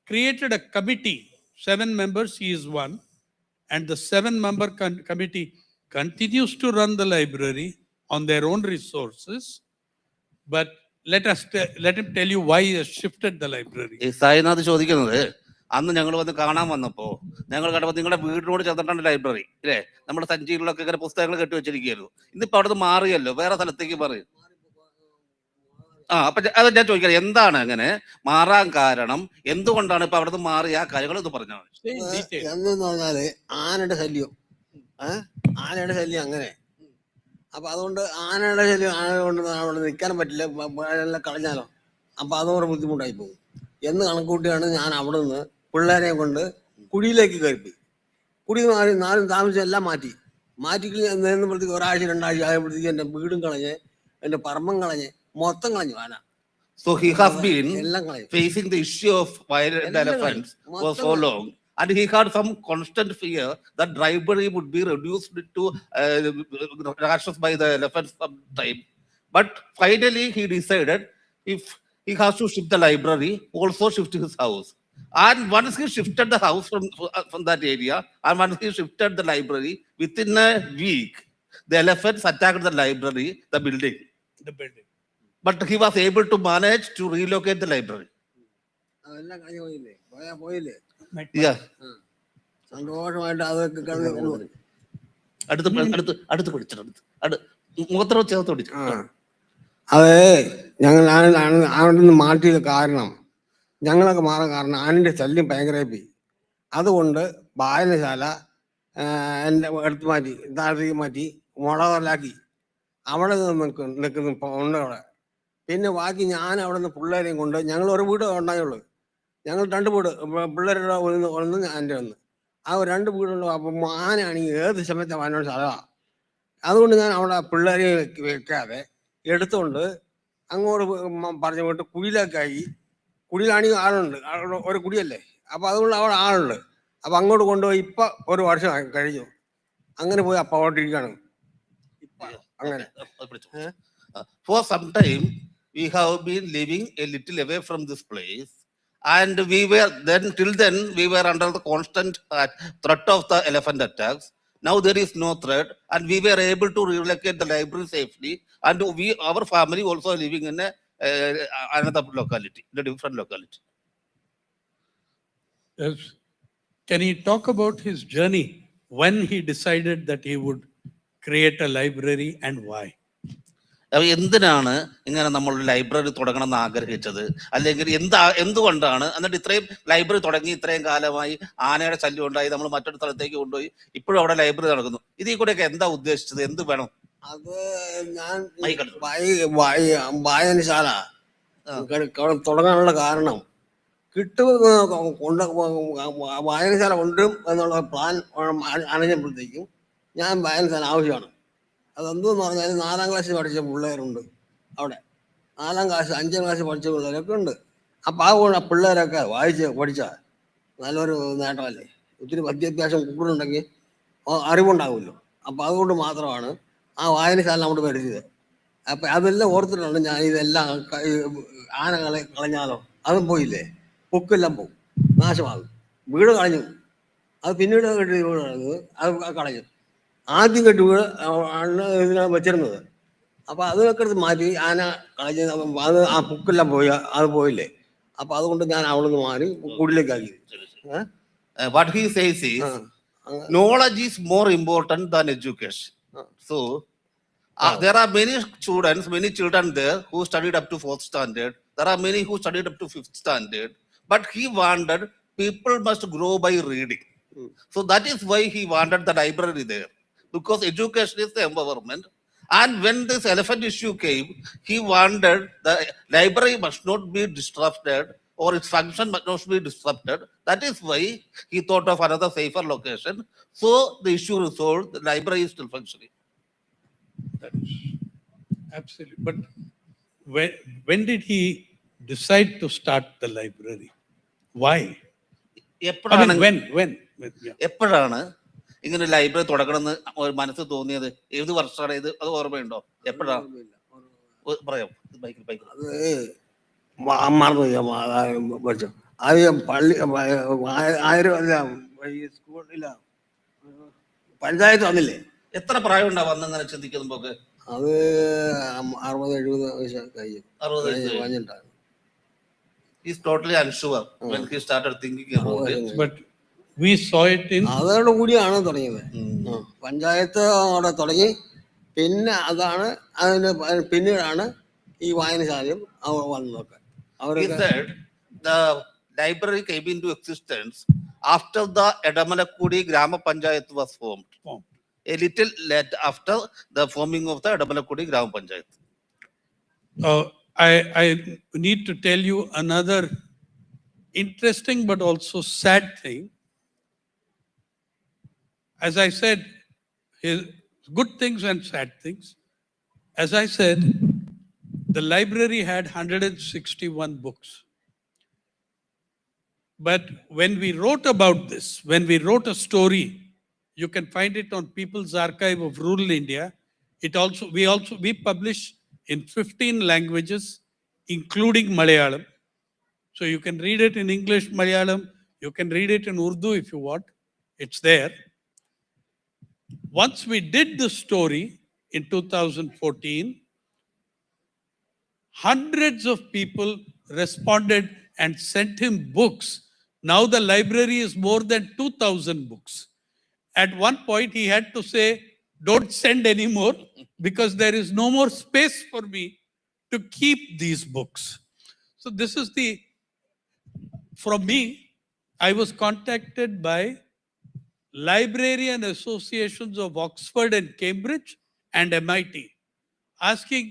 created a committee, 7 members, he is one, and the 7-member committee continues to run the library on their own resources. But let him tell you why he has shifted the library. ഈ സായിനാഥ് ചോദിക്കുന്നത്, അന്ന് ഞങ്ങൾ വന്ന് കാണാൻ വന്നപ്പോൾ ഞങ്ങൾ കണ്ടപ്പോൾ നിങ്ങളുടെ വീടിനോട് ചേർന്നിട്ടാണ് ലൈബ്രറി അല്ലേ, നമ്മുടെ സഞ്ചികളിലൊക്കെ ഇങ്ങനെ പുസ്തകങ്ങൾ കെട്ടി വെച്ചിരിക്കുകയായിരുന്നു. ഇന്നിപ്പോൾ അവിടെ നിന്ന് മാറിയല്ലോ, വേറെ സ്ഥലത്തേക്ക് മാറി. അപ്പൊ അത് ഞാൻ ചോദിക്കാം, എന്താണ് അങ്ങനെ മാറാൻ കാരണം, എന്തുകൊണ്ടാണ് ഇപ്പൊ അവിടെ നിന്ന് മാറിയ ആ കാര്യങ്ങൾ ഇത് പറഞ്ഞാൽ? എന്നു പറഞ്ഞാല് ആനയുടെ ശല്യം, ആനയുടെ അങ്ങനെ. അപ്പൊ അതുകൊണ്ട് ആനയുടെ ശല്യം, ആന കൊണ്ട് അവിടെ നിൽക്കാൻ പറ്റില്ല, എല്ലാം കളഞ്ഞാലോ, അപ്പൊ അതോടെ ബുദ്ധിമുട്ടായി പോകും എന്ന് കണക്കൂട്ടിയാണ് ഞാൻ അവിടെ നിന്ന് പിള്ളേരെ കൊണ്ട് കുടിയിലേക്ക് കയറിപ്പോയി. കുടി മാറി 4 താമസം എല്ലാം മാറ്റി നേരുമ്പോഴത്തേക്ക് 1 ആഴ്ച 2 ആഴ്ച ആയപ്പോഴത്തേക്ക് എന്റെ വീടും കളഞ്ഞ് എന്റെ പറമ്പം കളഞ്ഞ് മൊത്തം കളഞ്ഞു ആന. So he has been facing the issue of violent elephants for so long, and he had some constant fear that library would be reduced to rashes by the elephants sometime. But finally he decided if he has to shift the library, also shift his house. And once he shifted the house from that area, and once he shifted the library, within a week, the elephants attacked the library, the building. But he was able to manage to relocate the library. Yeah. സന്തോഷമായിട്ട് അതൊക്കെ അടുത്ത് പിടിച്ചിട്ടുണ്ട്, മുഖത്തോട് ചേർത്ത് പിടിച്ചു. അത് ഞങ്ങൾ അവിടെ നിന്ന് മാറ്റിയത് കാരണം, ഞങ്ങളൊക്കെ മാറാൻ കാരണം ആനൻ്റെ ശല്യം ഭയങ്കരമായി പോയി. അതുകൊണ്ട് വായനശാല എൻ്റെ അടുത്ത് മാറ്റി, താഴത്തേക്ക് മാറ്റി, മുളകലാക്കി അവിടെ നിൽക്കുന്നു ഉണ്ട് അവിടെ. പിന്നെ ബാക്കി ഞാൻ അവിടെ നിന്ന് പിള്ളേരെയും കൊണ്ട്, ഞങ്ങൾ ഒരു വീട് ഉണ്ടായുള്ളൂ, ഞങ്ങൾ 2 വീട് പിള്ളേരുടെ ഒന്ന് എൻ്റെ ഒന്ന്. ആ 2 വീടുള്ള അപ്പം ആനയാണെങ്കിൽ ഏത് സമയത്ത് ആനയുടെ സ്ഥലമാണ്. അതുകൊണ്ട് ഞാൻ അവിടെ പിള്ളേരെ വെക്കാതെ എടുത്തുകൊണ്ട് അങ്ങോട്ട് പറഞ്ഞു പോയിട്ട് കുടിയിലേക്കായി. കുടിയിലാണെങ്കിൽ ആളുണ്ട്, ഒരു കുടിയല്ലേ, അപ്പം അതുകൊണ്ട് അവിടെ ആളുണ്ട്. അപ്പം അങ്ങോട്ട് കൊണ്ടുപോയി ഇപ്പം 1 വർഷം കഴിഞ്ഞു. അങ്ങനെ പോയി അപ്പം അവിടെ ഇരിക്കുകയാണ് ഇപ്പം അങ്ങനെ. For some time, we have been living a little away from this place. And we were then, till then, we were under the constant threat of the elephant attacks. Now there is no threat, and we were able to relocate the library safely. And our family also living in another locality, the different locality. Yes. Can he talk about his journey when he decided that he would create a library and why? എന്തിനാണ് ഇങ്ങനെ നമ്മൾ library തുടങ്ങണം എന്ന് ആഗ്രഹിച്ചത്, അല്ലെങ്കിൽ എന്തുകൊണ്ടാണ് എന്നിട്ട് ഇത്രയും ലൈബ്രറി തുടങ്ങി ഇത്രയും കാലമായി ആനയുടെ ശല്യം ഉണ്ടായി, നമ്മൾ മറ്റൊരു സ്ഥലത്തേക്ക് കൊണ്ടുപോയി ഇപ്പോഴും അവിടെ ലൈബ്രറി നടക്കുന്നു, ഇതിൽ കൂടെയൊക്കെ എന്താ ഉദ്ദേശിച്ചത്, എന്ത് വേണം? അത് ഞാൻ വായനശാല തുടങ്ങാനുള്ള കാരണം വായനശാല കൊണ്ടും എന്നുള്ള പ്ലാൻ അണഞ്ഞപ്പോഴത്തേക്കും ഞാൻ വായനശാല ആവശ്യമാണ്. അതെന്തെന്ന് പറഞ്ഞാൽ 4ാം ക്ലാസ്സിൽ പഠിച്ച പിള്ളേരുണ്ട് അവിടെ, 4ാം ക്ലാസ് 5ാം ക്ലാസ് പഠിച്ച പിള്ളേരൊക്കെ ഉണ്ട്. അപ്പം ആ പിള്ളേരൊക്കെ വായിച്ച് പഠിച്ചാൽ നല്ലൊരു നേട്ടമല്ലേ. ഒത്തിരി വിദ്യാഭ്യാസം കൂടുതലുണ്ടെങ്കിൽ അറിവുണ്ടാകുമല്ലോ. അപ്പം അതുകൊണ്ട് മാത്രമാണ് ആ വായനശാല നമ്മൾ വരുത്തിയത്. അപ്പം അതെല്ലാം ഓർത്തിട്ടാണ് ഞാൻ ഇതെല്ലാം ആനകളെ കളഞ്ഞാലോ, അതും പോയില്ലേ, ബുക്കെല്ലാം പോകും, നാശമാകും, വീട് കളഞ്ഞു. അത് പിന്നീട് കെട്ടി വീട് അത് കളഞ്ഞു. ആദ്യം കെട്ടി വീട് ആണ് ഇതിനാണ് വെച്ചിരുന്നത്. അപ്പം അതൊക്കെ എടുത്ത് മാറ്റി ആന കളഞ്ഞ് അത് ആ ബുക്കെല്ലാം പോയി, അത് പോയില്ലേ. അപ്പം അതുകൊണ്ട് ഞാൻ അവിടെ നിന്ന് മാറി കൂടിലേക്കാക്കി. What he says is, knowledge is more important than education. So there are many students, many children there who studied up to 4th standard. There are many who studied up to 5th standard. But he wanted people must grow by reading. So that is why he wanted the library there, because education is the empowerment. And when this elephant issue came, he wanted the library must not be disrupted, or its function must not be disrupted. That is why he thought of another safer location. So the issue resolved, the library is still functioning. That is absolutely. But when did he decide to start the library? Why? I mean, when? Yeah. എപ്പോഴാണ് ഇങ്ങനെ library തുടങ്ങണമെന്ന് ഒരു മനസ്സ് തോന്നിയത്? ഏത് വർഷമാണ് ഇത്? അത് ഓർമ്മയുണ്ടോ? എപ്പോഴാണ് പറയാം? അത് മറന്നു പഠിച്ചു. അത് പള്ളി 1000 അല്ല, ഈ സ്കൂളില്ല, പഞ്ചായത്ത് വന്നില്ലേ. എത്ര പ്രായം ഉണ്ടാവും അന്നിങ്ങനെ ചിന്തിക്കുമ്പോ? അത് 60-70 വയസ്സ് കഴിഞ്ഞിട്ടാണ്. He's totally unsure when he started thinking about it. But we saw it in. അതോട് കൂടിയാണ് തുടങ്ങിയത്. പഞ്ചായത്ത് അവിടെ തുടങ്ങി, പിന്നെ അതാണ് അതിന് പിന്നീടാണ് ഈ വായനശാലയും അവർ വന്നതൊക്കെ. He said the library came into existence after the Edamalakudi Grama Panchayat was formed. A little late after the forming of the Edamalakudi Grama Panchayat. I need to tell you another interesting but also sad thing. As I said, good things and sad things. As I said, the library had 161 books. But when we wrote about this, when we wrote a story, you can find it on People's Archive of Rural India. We publish in 15 languages, including Malayalam. So you can read it in English, Malayalam, you can read it in Urdu if you want. It's there. Once we did the story in 2014, hundreds of people responded and sent him books. Now the library is more than 2,000 books. At one point he had to say, don't send anymore because there is no more space for me to keep these books. So this is from me, I was contacted by librarian associations of Oxford and Cambridge and MIT, asking,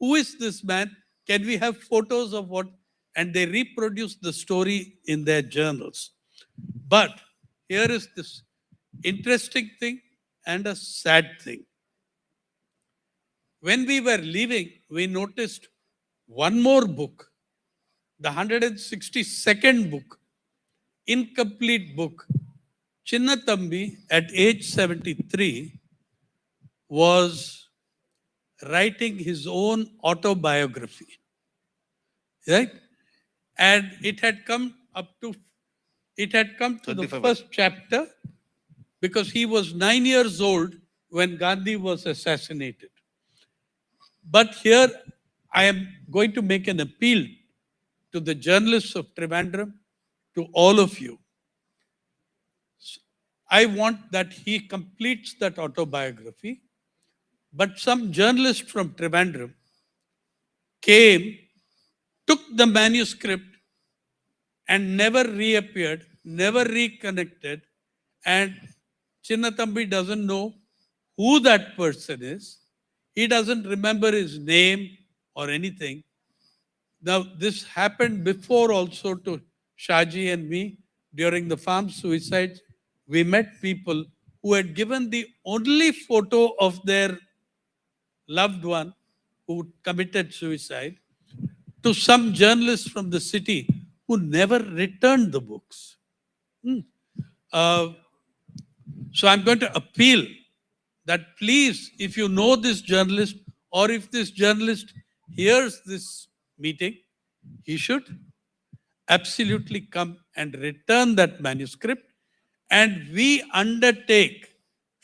who is this man? Can we have photos of what? and they reproduce the story in their journals. But here is this interesting thing and a sad thing. When we were leaving, we noticed one more book, the 162nd book, incomplete book. Chinnathambi, at age 73, was writing his own autobiography, right? And it had come to the 25. first chapter because he was 9 years old when Gandhi was assassinated. But here I am going to make an appeal to the journalists of Trivandrum, to all of you. I want that he completes that autobiography, but some journalist from Trivandrum came, took the manuscript and never reappeared, never reconnected, and Chinnathambi doesn't know who that person is. He doesn't remember his name or anything. Now, this happened before also to Shaji and me during the farm suicides. We met people who had given the only photo of their loved one who committed suicide to some journalists from the city who never returned the books. So I'm going to appeal that please, if you know this journalist, or if this journalist hears this meeting, he should absolutely come and return that manuscript. And we undertake,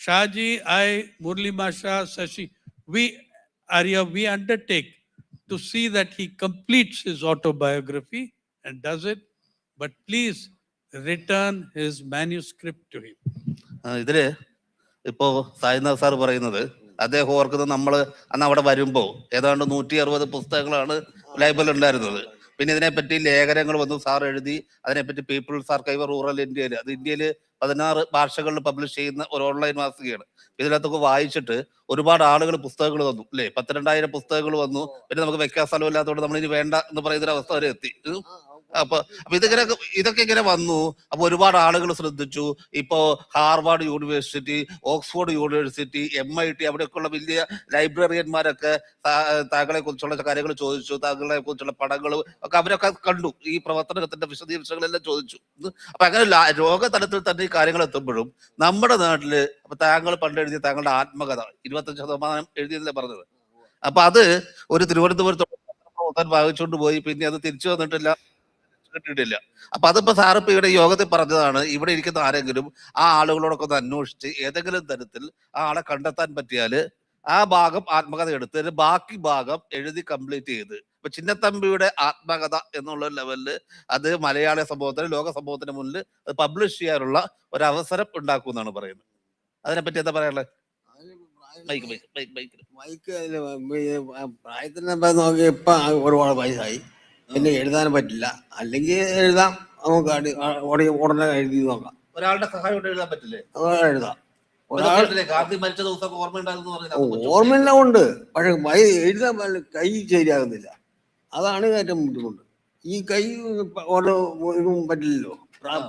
Shaji, I, Murli Masha, Shashi, we undertake to see that he completes his autobiography and does it. But please return his manuscript to him. ഇതില് ഇപ്പോ Sainath sir പറയുന്നത്, അദ്ദേഹം ഓർക്കുന്നത് നമ്മൾ അന്ന് അവിടെ വരുമ്പോൾ ഏതാണ്ട് 160 പുസ്തകങ്ങളാണ് ലൈബ്രറിയിൽ ഉണ്ടായിരുന്നത്. പിന്നെ ഇതിനെപ്പറ്റി ലേഖനങ്ങൾ വന്നു, സാർ എഴുതി. അതിനെപ്പറ്റി പീപ്പിൾസ് ആർക്കൈവ് റൂറൽ ഇന്ത്യയിൽ, അത് ഇന്ത്യയിൽ 16 ഭാഷകളിൽ പബ്ലിഷ് ചെയ്യുന്ന ഒരു ഓൺലൈൻ മാസികയാണ്. ഇതിനകത്തൊക്കെ വായിച്ചിട്ട് ഒരുപാട് ആളുകൾ പുസ്തകങ്ങൾ തന്നു, അല്ലേ? 12,000 പുസ്തകങ്ങൾ വന്നു. പിന്നെ നമുക്ക് വെക്കാൻ സ്ഥലമില്ലാത്തതുകൊണ്ട് നമ്മൾ ഇനി വേണ്ട എന്ന് പറയുന്ന അവസ്ഥ വരെ എത്തി. അപ്പൊ ഇതൊക്കെ ഇങ്ങനെ വന്നു. അപ്പൊ ഒരുപാട് ആളുകൾ ശ്രദ്ധിച്ചു. ഇപ്പോ Harvard university, Oxford university, MIT, അവിടെയൊക്കെയുള്ള വലിയ ലൈബ്രറിയന്മാരൊക്കെ താങ്കളെ കുറിച്ചുള്ള കാര്യങ്ങൾ ചോദിച്ചു, താങ്കളെ കുറിച്ചുള്ള പടങ്ങൾ ഒക്കെ അവരൊക്കെ കണ്ടു, ഈ പ്രവർത്തനത്തിന്റെ വിശദീകരണങ്ങളെല്ലാം ചോദിച്ചു. അപ്പൊ അങ്ങനെ ലോകതലത്തിൽ തന്നെ ഈ കാര്യങ്ങൾ എത്തുമ്പോഴും നമ്മുടെ നാട്ടില് അപ്പൊ താങ്കൾ പണ്ട് എഴുതിയ താങ്കളുടെ ആത്മകഥ 25% എഴുതിയെന്നല്ലേ പറഞ്ഞത്. അപ്പൊ അത് ഒരു തിരുവനന്തപുരത്ത് വായിച്ചുകൊണ്ട് പോയി, പിന്നെ അത് തിരിച്ചു വന്നിട്ടില്ല, കിട്ടിയിട്ടില്ല. അപ്പൊ അതിപ്പോ സാറിപ്പോ ഇവിടെ യോഗത്തിൽ പറഞ്ഞതാണ്, ഇവിടെ ഇരിക്കുന്ന ആരെങ്കിലും ആ ആളുകളോടൊക്കെ ഒന്ന് അന്വേഷിച്ച് ഏതെങ്കിലും തരത്തിൽ ആ ആളെ കണ്ടെത്താൻ പറ്റിയാല് ആ ഭാഗം ആത്മകഥ എടുത്ത് ബാക്കി ഭാഗം എഴുതി കംപ്ലീറ്റ് ചെയ്ത് ഇപ്പൊ ചിന്നത്തമ്പിയുടെ ആത്മകഥ എന്നുള്ള ലെവലില് അത് മലയാള സമൂഹത്തിന്, ലോക സമൂഹത്തിന് മുന്നിൽ അത് പബ്ലിഷ് ചെയ്യാനുള്ള ഒരു അവസരം ഉണ്ടാക്കും എന്നാണ് പറയുന്നത്. അതിനെപ്പറ്റി എന്താ പറയാനുള്ളത്? പ്രായത്തിന് നോക്കി ഇപ്പൊ ഒരുപാട് വയസ്സായി, പിന്നെ എഴുതാനും പറ്റില്ല. അല്ലെങ്കിൽ എഴുതാം, നമുക്ക് ഉടനെ എഴുതി നോക്കാം. ഒരാളുടെ സഹായം എഴുതാൻ പറ്റില്ലേ? എഴുതാം. ഗാന്ധി മരിച്ച ദിവസം ഓർമ്മയെല്ലാം ഉണ്ട്, പക്ഷെ എഴുതാൻ കൈ ശരിയാകുന്നില്ല. അതാണ് ഏറ്റവും ബുദ്ധിമുട്ട്. ഈ കൈ ഇതും പറ്റില്ലല്ലോ,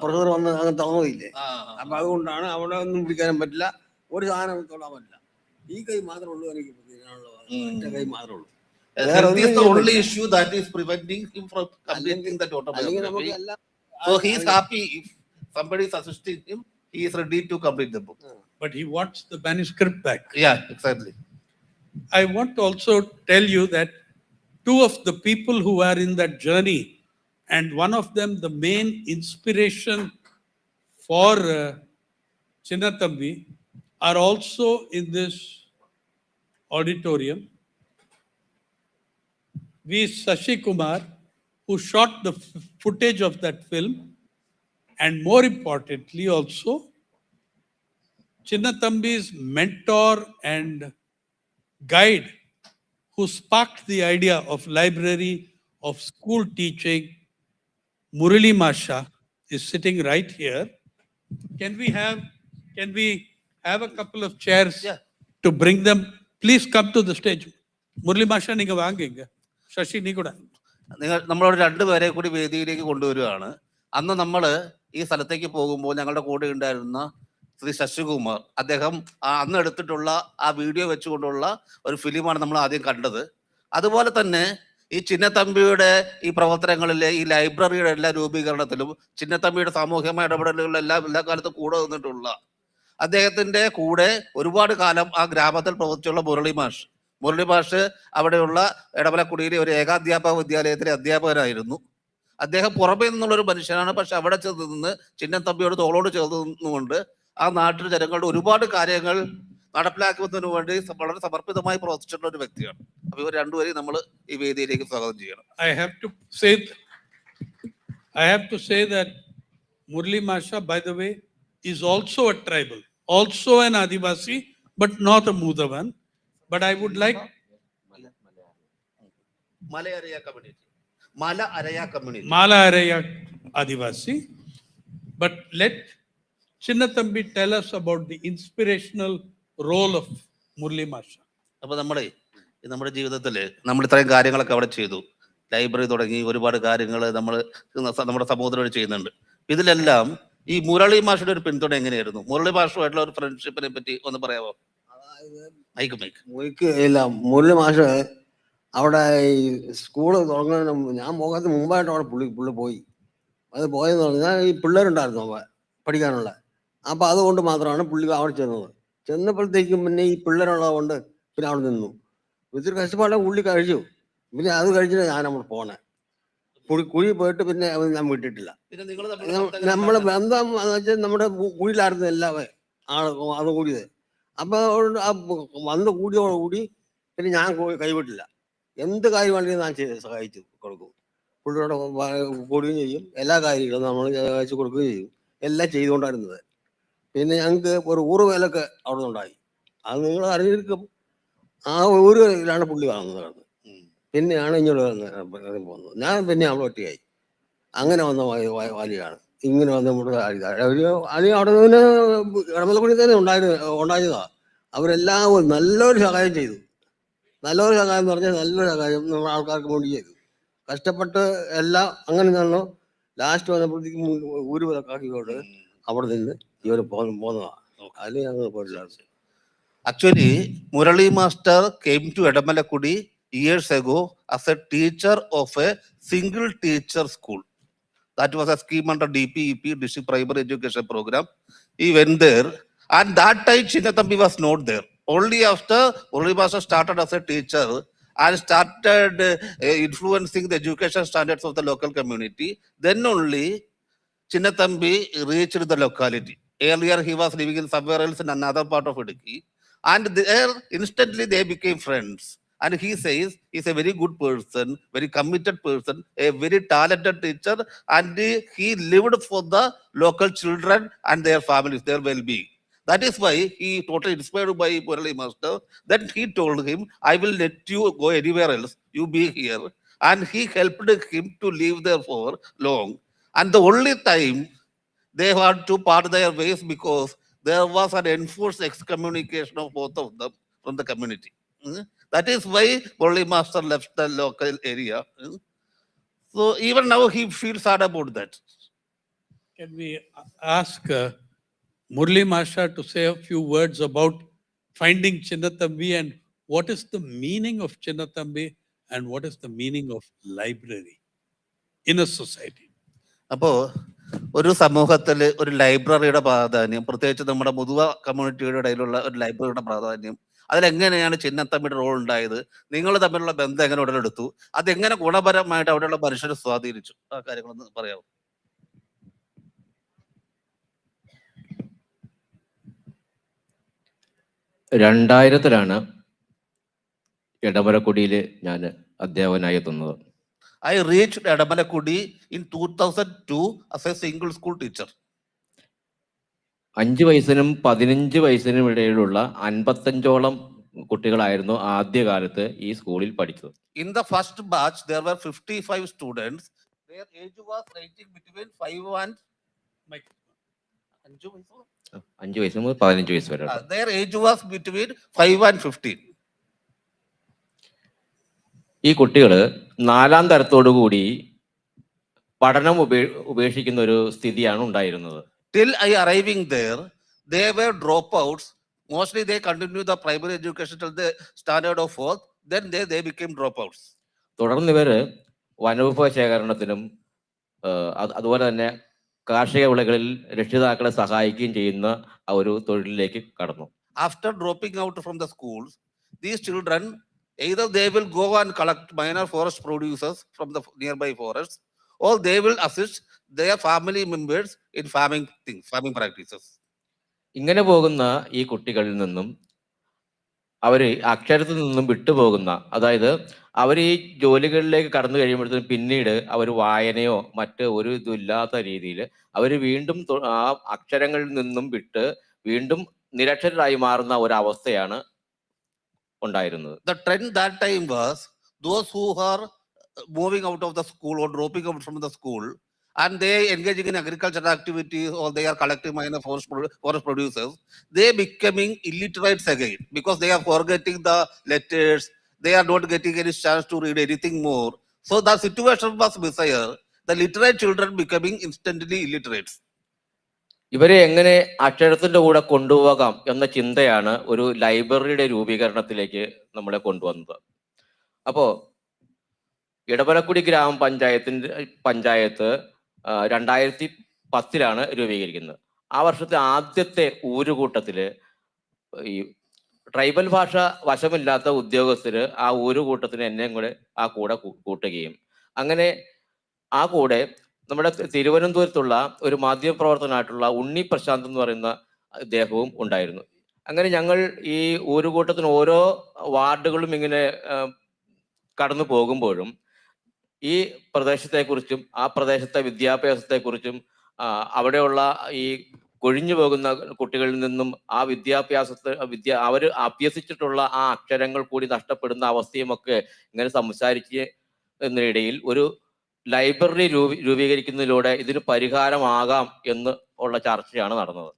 പ്രഷർ വന്ന് അങ്ങനെ തന്നില്ലേ. അപ്പൊ അതുകൊണ്ടാണ് അവിടെ ഒന്നും പിടിക്കാനും പറ്റില്ല, ഒരു സാധനം തൊടാൻ പറ്റില്ല. ഈ കൈ മാത്രമേ ഉള്ളൂ എനിക്ക്, കൈ മാത്രമേ ഉള്ളൂ. That is the only issue that is preventing him from completing that autobiography. So he is happy if somebody is assisting him, he is ready to complete the book. But he wants the manuscript back. Yeah, exactly. I want to also tell you that two of the people who are in that journey, and one of them the main inspiration for Chinnathambi, are also in this auditorium. V. Shashi Kumar, who shot the footage of that film, and more importantly also, Chinnathambi's mentor and guide, who sparked the idea of library, of school teaching, Murli Masha, is sitting right here. Can we have a couple of chairs to bring them? Please come to the stage. Murli Masha, ninga vaanginga. Shashi, ni kuda. നമ്മളോട് രണ്ടുപേരെ കൂടി വേദിയിലേക്ക് കൊണ്ടുവരികയാണ്. അന്ന് നമ്മൾ ഈ സ്ഥലത്തേക്ക് പോകുമ്പോൾ ഞങ്ങളുടെ കൂടെ ഉണ്ടായിരുന്ന ശ്രീ ശശികുമാർ, അദ്ദേഹം അന്ന് എടുത്തിട്ടുള്ള ആ വീഡിയോ വെച്ചുകൊണ്ടുള്ള ഒരു ഫിലിമാണ് നമ്മൾ ആദ്യം കണ്ടത്. അതുപോലെ തന്നെ ഈ ചിന്നത്തമ്പിയുടെ ഈ പ്രവർത്തനങ്ങളിലെ ഈ ലൈബ്രറിയുടെ എല്ലാ രൂപീകരണത്തിലും ചിന്നത്തമ്പിയുടെ സാമൂഹികമായ ഇടപെടലുകളെല്ലാം എല്ലാ കാലത്തും കൂടെ നിന്നിട്ടുള്ള അദ്ദേഹത്തിന്റെ കൂടെ ഒരുപാട് കാലം ആ ഗ്രാമത്തിൽ പ്രവർത്തിച്ചുള്ള മുരളി മാഷ് അവിടെയുള്ള എടമലക്കുടിയിലെ ഒരു ഏകാധ്യാപക വിദ്യാലയത്തിലെ അധ്യാപകരായിരുന്നു. അദ്ദേഹം പുറമേ നിന്നുള്ളൊരു മനുഷ്യനാണ്. പക്ഷെ അവിടെ ചേർന്ന് നിന്ന് ചിന്നത്തമ്പിയോട് തോളോട് ചേർന്ന് നിന്നുകൊണ്ട് ആ നാട്ടിലെ ജനങ്ങളുടെ ഒരുപാട് കാര്യങ്ങൾ നടപ്പിലാക്കുന്നതിന് വേണ്ടി വളരെ സമർപ്പിതമായി പ്രവർത്തിച്ചിട്ടുള്ള ഒരു വ്യക്തിയാണ്. അപ്പൊ ഇവർ രണ്ടുപേരെയും നമ്മൾ ഈ വേദിയിലേക്ക് സ്വാഗതം ചെയ്യണം. I have to say that Murli Masha, by the way, is also a tribal, also an Adivasi, but not a Mudavan. But I would like Mala Araya community. Mala Araya Adivasi. But let Chinnathambi tell us about the inspirational role of Murli Masha. അപ്പൊ നമ്മുടെ ജീവിതത്തിൽ നമ്മൾ ഇത്രയും കാര്യങ്ങളൊക്കെ അവിടെ ചെയ്തു. Library തുടങ്ങി ഒരുപാട് കാര്യങ്ങൾ നമ്മുടെ സമൂഹത്തിനോട് ചെയ്യുന്നുണ്ട്. ഇതിലെല്ലാം ഈ മുരളി മാഷയുടെ ഒരു പിന്തുണ എങ്ങനെയായിരുന്നു? മുരളി മാഷുമായിട്ടുള്ള ഒരു ഫ്രണ്ട്ഷിപ്പിനെ പറ്റി ഒന്ന് പറയാമോ? മുരളി മാഷ് അവിടെ ഈ സ്കൂള് തുടങ്ങുന്നതിന് ഞാൻ പോകുന്നതിന് മുമ്പായിട്ട് അവിടെ പുള്ളി പോയി. അത് പോയെന്ന് പറഞ്ഞാൽ ഈ പിള്ളേരുണ്ടായിരുന്നു പഠിക്കാനുള്ള. അപ്പൊ അതുകൊണ്ട് മാത്രമാണ് പുള്ളി അവിടെ ചെന്നപ്പോഴത്തേക്കും പിന്നെ ഈ പിള്ളേരുള്ളത് കൊണ്ട് പിന്നെ അവിടെ നിന്നു. ഇത്തിരി കഷ്ടപ്പാടെ പുള്ളി കഴിച്ചു. പിന്നെ അത് കഴിച്ചിട്ട് ഞാൻ നമ്മൾ പോണേ കുഴി പോയിട്ട് പിന്നെ ഞാൻ വിട്ടിട്ടില്ല. നമ്മളെ ബന്ധം എന്ന് വെച്ചാൽ നമ്മുടെ കുഴിയിലായിരുന്നു എല്ലാവരും അത് കൂടിയത്. അപ്പൊ വന്ന് കൂടിയോടുകൂടി പിന്നെ ഞാൻ കൈവിട്ടില്ല. എന്ത് കാര്യമാണെങ്കിലും ഞാൻ സഹായിച്ചു കൊടുക്കും. പുള്ളിയോടെ കൂടുകയും ചെയ്യും. എല്ലാ കാര്യങ്ങളും നമ്മൾ സഹായിച്ചു കൊടുക്കുകയും ചെയ്യും. എല്ലാം ചെയ്തുകൊണ്ടായിരുന്നത്. പിന്നെ ഞങ്ങൾക്ക് ഒരു ഊറുവേലൊക്കെ അവിടെ നിന്നുണ്ടായി. അത് നിങ്ങൾ അറിഞ്ഞിരിക്കും. ആ ഊരുവേലാണ് പുള്ളി കാണുന്നത്. പിന്നെയാണ് ഇങ്ങോട്ട് പോകുന്നത്. ഞാൻ പിന്നെ അവിടെ ഒറ്റയായി. അങ്ങനെ വന്ന വലിയാണ്. ഇങ്ങനെ വന്ന് നമ്മുടെ അവിടെ നിന്ന് ഇടമലക്കുടി തന്നെ ഉണ്ടായതാ. അവരെല്ലാം നല്ലൊരു സഹായം ചെയ്തു. നല്ലൊരു സഹായം എന്ന് പറഞ്ഞാൽ നല്ലൊരു സഹായം നമ്മുടെ ആൾക്കാർക്ക് വേണ്ടി ചെയ്തു. കഷ്ടപ്പെട്ട് എല്ലാം അങ്ങനെ നിന്നു. ലാസ്റ്റ് വന്നപ്പോഴത്തേക്കും ഊരുവിലക്കാക്കിയോട് അവിടെ നിന്ന് ഇവർ പോന്നതാ. അതിൽ ഞങ്ങൾ പോയിട്ടില്ല. Actually, Murali Master came to Edamalakudi years ago as a teacher of a single teacher school. That was a scheme under DPEP, District Primary Education Program. He went there, and that time Chinnathambi was not there. Only after Murali Master started as a teacher and started influencing the education standards of the local community, then only Chinnathambi reached the locality. Earlier, he was living in somewhere else in another part of Idukki. And there, instantly they became friends. And he says he's a very good person, very committed person, a very talented teacher, and he lived for the local children and their families, their well-being. That is why he totally inspired by Murali Master. Then he told him, I will let you go anywhere else, you be here. And he helped him to live there for long. And the only time they had to part their ways because there was an enforced excommunication of both of them from the community. That is why Murali Master left the local area. So even now he feels sad about that. Can we ask Murali Masha to say a few words about finding Chinnathambi and what is the meaning of Chinnathambi and what is the meaning of library in a society? അപ്പോ ഒരു സമൂഹത്തിൽ ഒരു ലൈബ്രറിയുടെ പ്രാധാന്യം, പ്രത്യേകിച്ച് നമ്മുടെ മുതുവ കമ്മ്യൂണിറ്റിയുടെ ഇടയിലുള്ള ഒരു ലൈബ്രറിയുടെ പ്രാധാന്യം, അതിലെങ്ങനെയാണ് ചിന്നത്തമ്പിയുടെ റോൾ ഉണ്ടായത്, നിങ്ങൾ തമ്മിലുള്ള ബന്ധം എങ്ങനെ ഉടലെടുത്തു, അതെങ്ങനെ ഗുണപരമായിട്ട് അവിടെയുള്ള മനുഷ്യരെ സ്വാധീനിച്ചു, ആ കാര്യങ്ങളൊന്ന് പറയാമോ? രണ്ടായിരത്തിലാണ് എടമലക്കുടിയിൽ ഞാൻ അധ്യാപകനായി എത്തുന്നത്. I reached Edamalakudi in 2002 as a single school teacher. 5 വയസ്സിനും 15 വയസ്സിനും ഇടയിലുള്ള 55ഓളം കുട്ടികളായിരുന്നു ആദ്യകാലത്ത് ഈ സ്കൂളിൽ പഠിച്ചത്. In the first batch there were 55 students. Their age was ranging between 5 and 5 വയസ്സ് മുതൽ 15 വയസ്സ് വരെ. Their age was between 5 and 15. ഈ കുട്ടികൾ 4ാം തരത്തോടു കൂടി പഠനം ഉപേക്ഷിക്കുന്ന ഒരു സ്ഥിതിയാണ് ഉണ്ടായിരുന്നത്. Till I arriving there, they were dropouts. Mostly they continue the primary education till the standard of 4th. Then they became dropouts. തുടർന്ന് ഇവര് വനവിഭവ ശേഖരണത്തിനും അതുപോലെ തന്നെ കാർഷിക വിളകളിൽ രക്ഷിതാക്കളെ സഹായിക്കുകയും ചെയ്യുന്ന ആ ഒരു തൊഴിലിലേക്ക് കടന്നു. After dropping out from the schools, these children either they will go and collect minor forest producers from the nearby forests, or they will assist their family members in farming practices. ഇങ്ങനെ പോകുന്ന ഈ കുട്ടികളിൽ നിന്നും അവർ അക്ഷരത്തിൽ നിന്നും വിട്ടുപോകുന്ന, അതായത് അവർ ഈ ജോലികളിലേക്ക് കടന്നു കഴിയുമ്പോഴത്തേക്കും പിന്നീട് അവർ വായനയോ മറ്റ് ഒരു ഇതുമില്ലാത്ത രീതിയിൽ അവർ വീണ്ടും ആ അക്ഷരങ്ങളിൽ നിന്നും വിട്ട് വീണ്ടും നിരക്ഷരരായി മാറുന്ന ഒരവസ്ഥയാണ് ഉണ്ടായിരുന്നത്. The trend that time was those who are moving out of the school or dropping out from the school and they engaging in agricultural activities or they are collecting minor forest producers, they becoming illiterates again because they are forgetting the letters, they are not getting any chance to read anything more. So the situation was bizarre. The literate children becoming instantly illiterates. ഇവരെ എങ്ങനെ അക്ഷരത്തിന്റെ കൂടെ കൊണ്ടുപോകാം എന്ന ചിന്തയാണ് ഒരു ലൈബ്രറിയുടെ രൂപീകരണത്തിലേക്ക് നമ്മളെ കൊണ്ടുവന്നത്. അപ്പോൾ ഇടവലക്കുടി പഞ്ചായത്ത് 2010 രൂപീകരിക്കുന്നത്. ആ വർഷത്തെ ആദ്യത്തെ ഊരുകൂട്ടത്തില് ഈ ട്രൈബൽ ഭാഷ വശമില്ലാത്ത ഉദ്യോഗസ്ഥര് ആ ഊരുകൂട്ടത്തിന് എന്നെയും കൂടെ ആ കൂടെ കൂട്ടുകയും അങ്ങനെ ആ കൂടെ നമ്മുടെ തിരുവനന്തപുരത്തുള്ള ഒരു മാധ്യമപ്രവർത്തനായിട്ടുള്ള ഉണ്ണി പ്രശാന്ത് എന്ന് പറയുന്ന അദ്ദേഹവും ഉണ്ടായിരുന്നു. അങ്ങനെ ഞങ്ങൾ ഈ ഊരുകൂട്ടത്തിന് ഓരോ വാർഡുകളും ഇങ്ങനെ കടന്നു പോകുമ്പോഴും ഈ പ്രദേശത്തെക്കുറിച്ചും ആ പ്രദേശത്തെ വിദ്യാഭ്യാസത്തെക്കുറിച്ചും അവിടെയുള്ള ഈ കൊഴിഞ്ഞു പോകുന്ന കുട്ടികളിൽ നിന്നും ആ അവർ അഭ്യസിച്ചിട്ടുള്ള ആ അക്ഷരങ്ങൾ കൂടി നഷ്ടപ്പെടുന്ന അവസ്ഥയുമൊക്കെ ഇങ്ങനെ സംസാരിക്കുന്നതിനിടയിൽ ഒരു ലൈബ്രറി രൂപീകരിക്കുന്നതിലൂടെ ഇതിന് പരിഹാരമാകാം എന്ന് ഉള്ള ചർച്ചയാണ് നടന്നത്.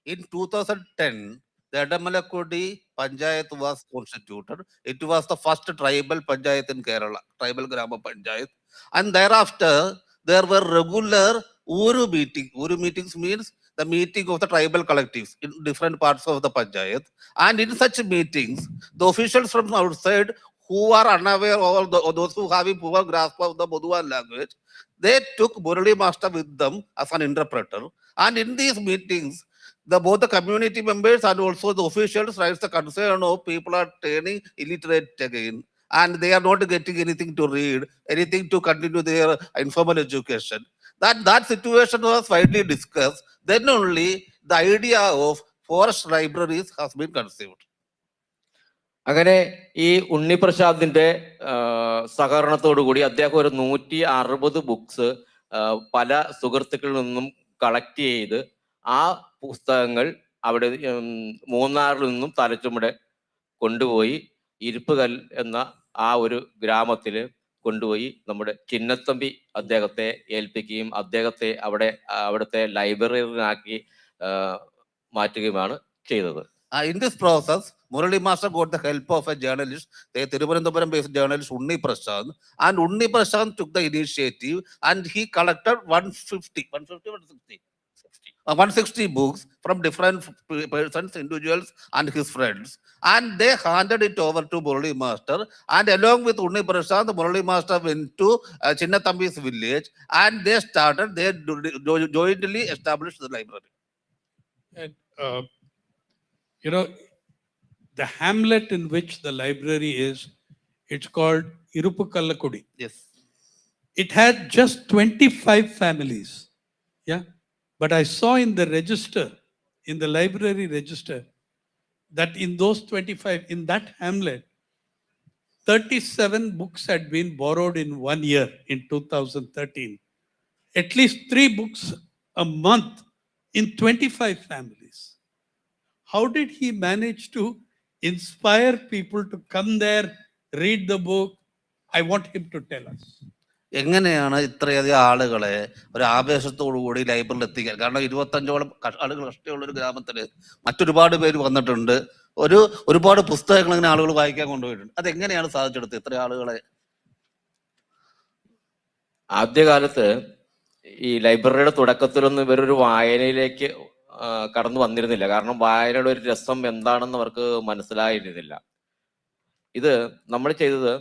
In 2010, the Adamalakudi Panchayat was constituted. It was the first tribal Panchayat in Kerala, tribal Grama Panchayat. And thereafter, there were regular Uru meetings. Uru meetings means the meeting of the tribal collectives in different parts of the Panchayat. And in such meetings, the officials from outside who are unaware or those who have a poor grasp of the Boduan language, they took Murali Master with them as an interpreter. And in these meetings, both the community members and also the officials raise the concern of people are turning illiterate again and they are not getting anything to read, anything to continue their informal education. That situation was widely discussed. Then only the idea of forest libraries has been conceived. അങ്ങനെ ഈ ഉണ്ണിപ്രസാദിന്റെ സഹകരണത്തോടു കൂടി അദ്ദേഹം ഒരു 160 books പല സുഹൃത്തുക്കളിൽ നിന്നും collect ചെയ്ത് ആ പുസ്തകങ്ങൾ അവിടെ മൂന്നാറിൽ നിന്നും തലച്ചുമടെ കൊണ്ടുപോയി ഇരിപ്പുകൽ എന്ന ആ ഒരു ഗ്രാമത്തില് കൊണ്ടുപോയി നമ്മുടെ ചിന്നത്തമ്പി അദ്ദേഹത്തെ ഏൽപ്പിക്കുകയും അദ്ദേഹത്തെ അവിടുത്തെ ലൈബ്രറിയിലാക്കി മാറ്റുകയുമാണ് ചെയ്തത്. In this process, Murali Master got the help of a journalist, the Thiruvananthapuram-based journalist Unni Prashant, and Unni Prashant took the initiative and he collected 160 books from different persons, individuals and his friends, and they handed it over to Murali Master, and along with Unni Prashant, Murali Master went to Chinnathambi's village and they jointly established the library. And, the hamlet in which the library is, it's called Irupukallakudi. Yes. It had just 25 families. Yeah. But I saw in the register, in the library register, that in those 25, in that hamlet, 37 books had been borrowed in 1 year in 2013. At least 3 books a month in 25 families. How did he manage to inspire people to come there, read the book? I want him to tell us. എങ്ങനെയാണ് ഇത്രയധികം ആളുകളെ ഒരു ആവേശത്തോടു കൂടി ലൈബ്രറിയിൽ എത്തിക്കാൻ? കാരണം 25ഓളം ആളുകൾ കഷ്ടമുള്ള ഒരു ഗ്രാമത്തിൽ മറ്റൊരുപാട് പേര് വന്നിട്ടുണ്ട്. ഒരുപാട് പുസ്തകങ്ങൾ ഇങ്ങനെ ആളുകൾ വായിക്കാൻ കൊണ്ടുപോയിട്ടുണ്ട്. അതെങ്ങനെയാണ് സാധിച്ചെടുത്തത് ഇത്ര ആളുകളെ ആദ്യകാലത്ത് ഈ ലൈബ്രറിയുടെ തുടക്കത്തിലൊന്നും ഇവരൊരു വായനയിലേക്ക് കടന്നു വന്നിരുന്നില്ല. കാരണം വായനയുടെ ഒരു രസം എന്താണെന്ന് അവർക്ക് മനസ്സിലായിരുന്നില്ല. ഇത് നമ്മൾ ചെയ്തത്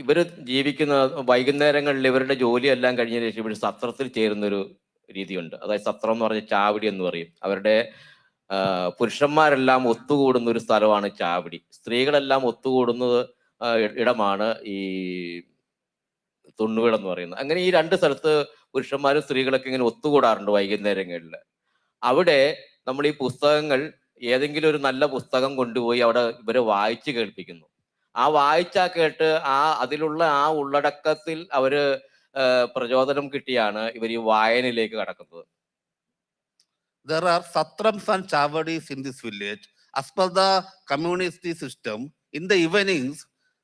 ഇവര് ജീവിക്കുന്ന വൈകുന്നേരങ്ങളിൽ ഇവരുടെ ജോലിയെല്ലാം കഴിഞ്ഞ ശേഷം ഇവർ സത്രത്തിൽ ചേരുന്നൊരു രീതിയുണ്ട്. അതായത് സത്രം എന്ന് പറഞ്ഞ ചാവടി എന്ന് പറയും. അവരുടെ പുരുഷന്മാരെല്ലാം ഒത്തുകൂടുന്ന ഒരു സ്ഥലമാണ് ചാവടി. സ്ത്രീകളെല്ലാം ഒത്തുകൂടുന്നത് ഇടമാണ് ഈ തുണ്ണുകൾ എന്ന് പറയുന്നത്. അങ്ങനെ ഈ രണ്ട് സ്ഥലത്ത് പുരുഷന്മാരും സ്ത്രീകളൊക്കെ ഇങ്ങനെ ഒത്തുകൂടാറുണ്ട് വൈകുന്നേരങ്ങളിൽ. അവിടെ നമ്മൾ ഈ പുസ്തകങ്ങൾ ഏതെങ്കിലും ഒരു നല്ല പുസ്തകം കൊണ്ടുപോയി അവിടെ ഇവരെ വായിച്ച് കേൾപ്പിക്കുന്നു. ആ വായിച്ചാ കേട്ട് അതിലുള്ള ഉള്ളടക്കത്തിൽ അവര് പ്രചോദനം കിട്ടിയാണ് ഇവർ ഈ വായനയിലേക്ക് കടക്കുന്നത്. There are satrams and chavadis in this village. As per the communist system, in the evenings,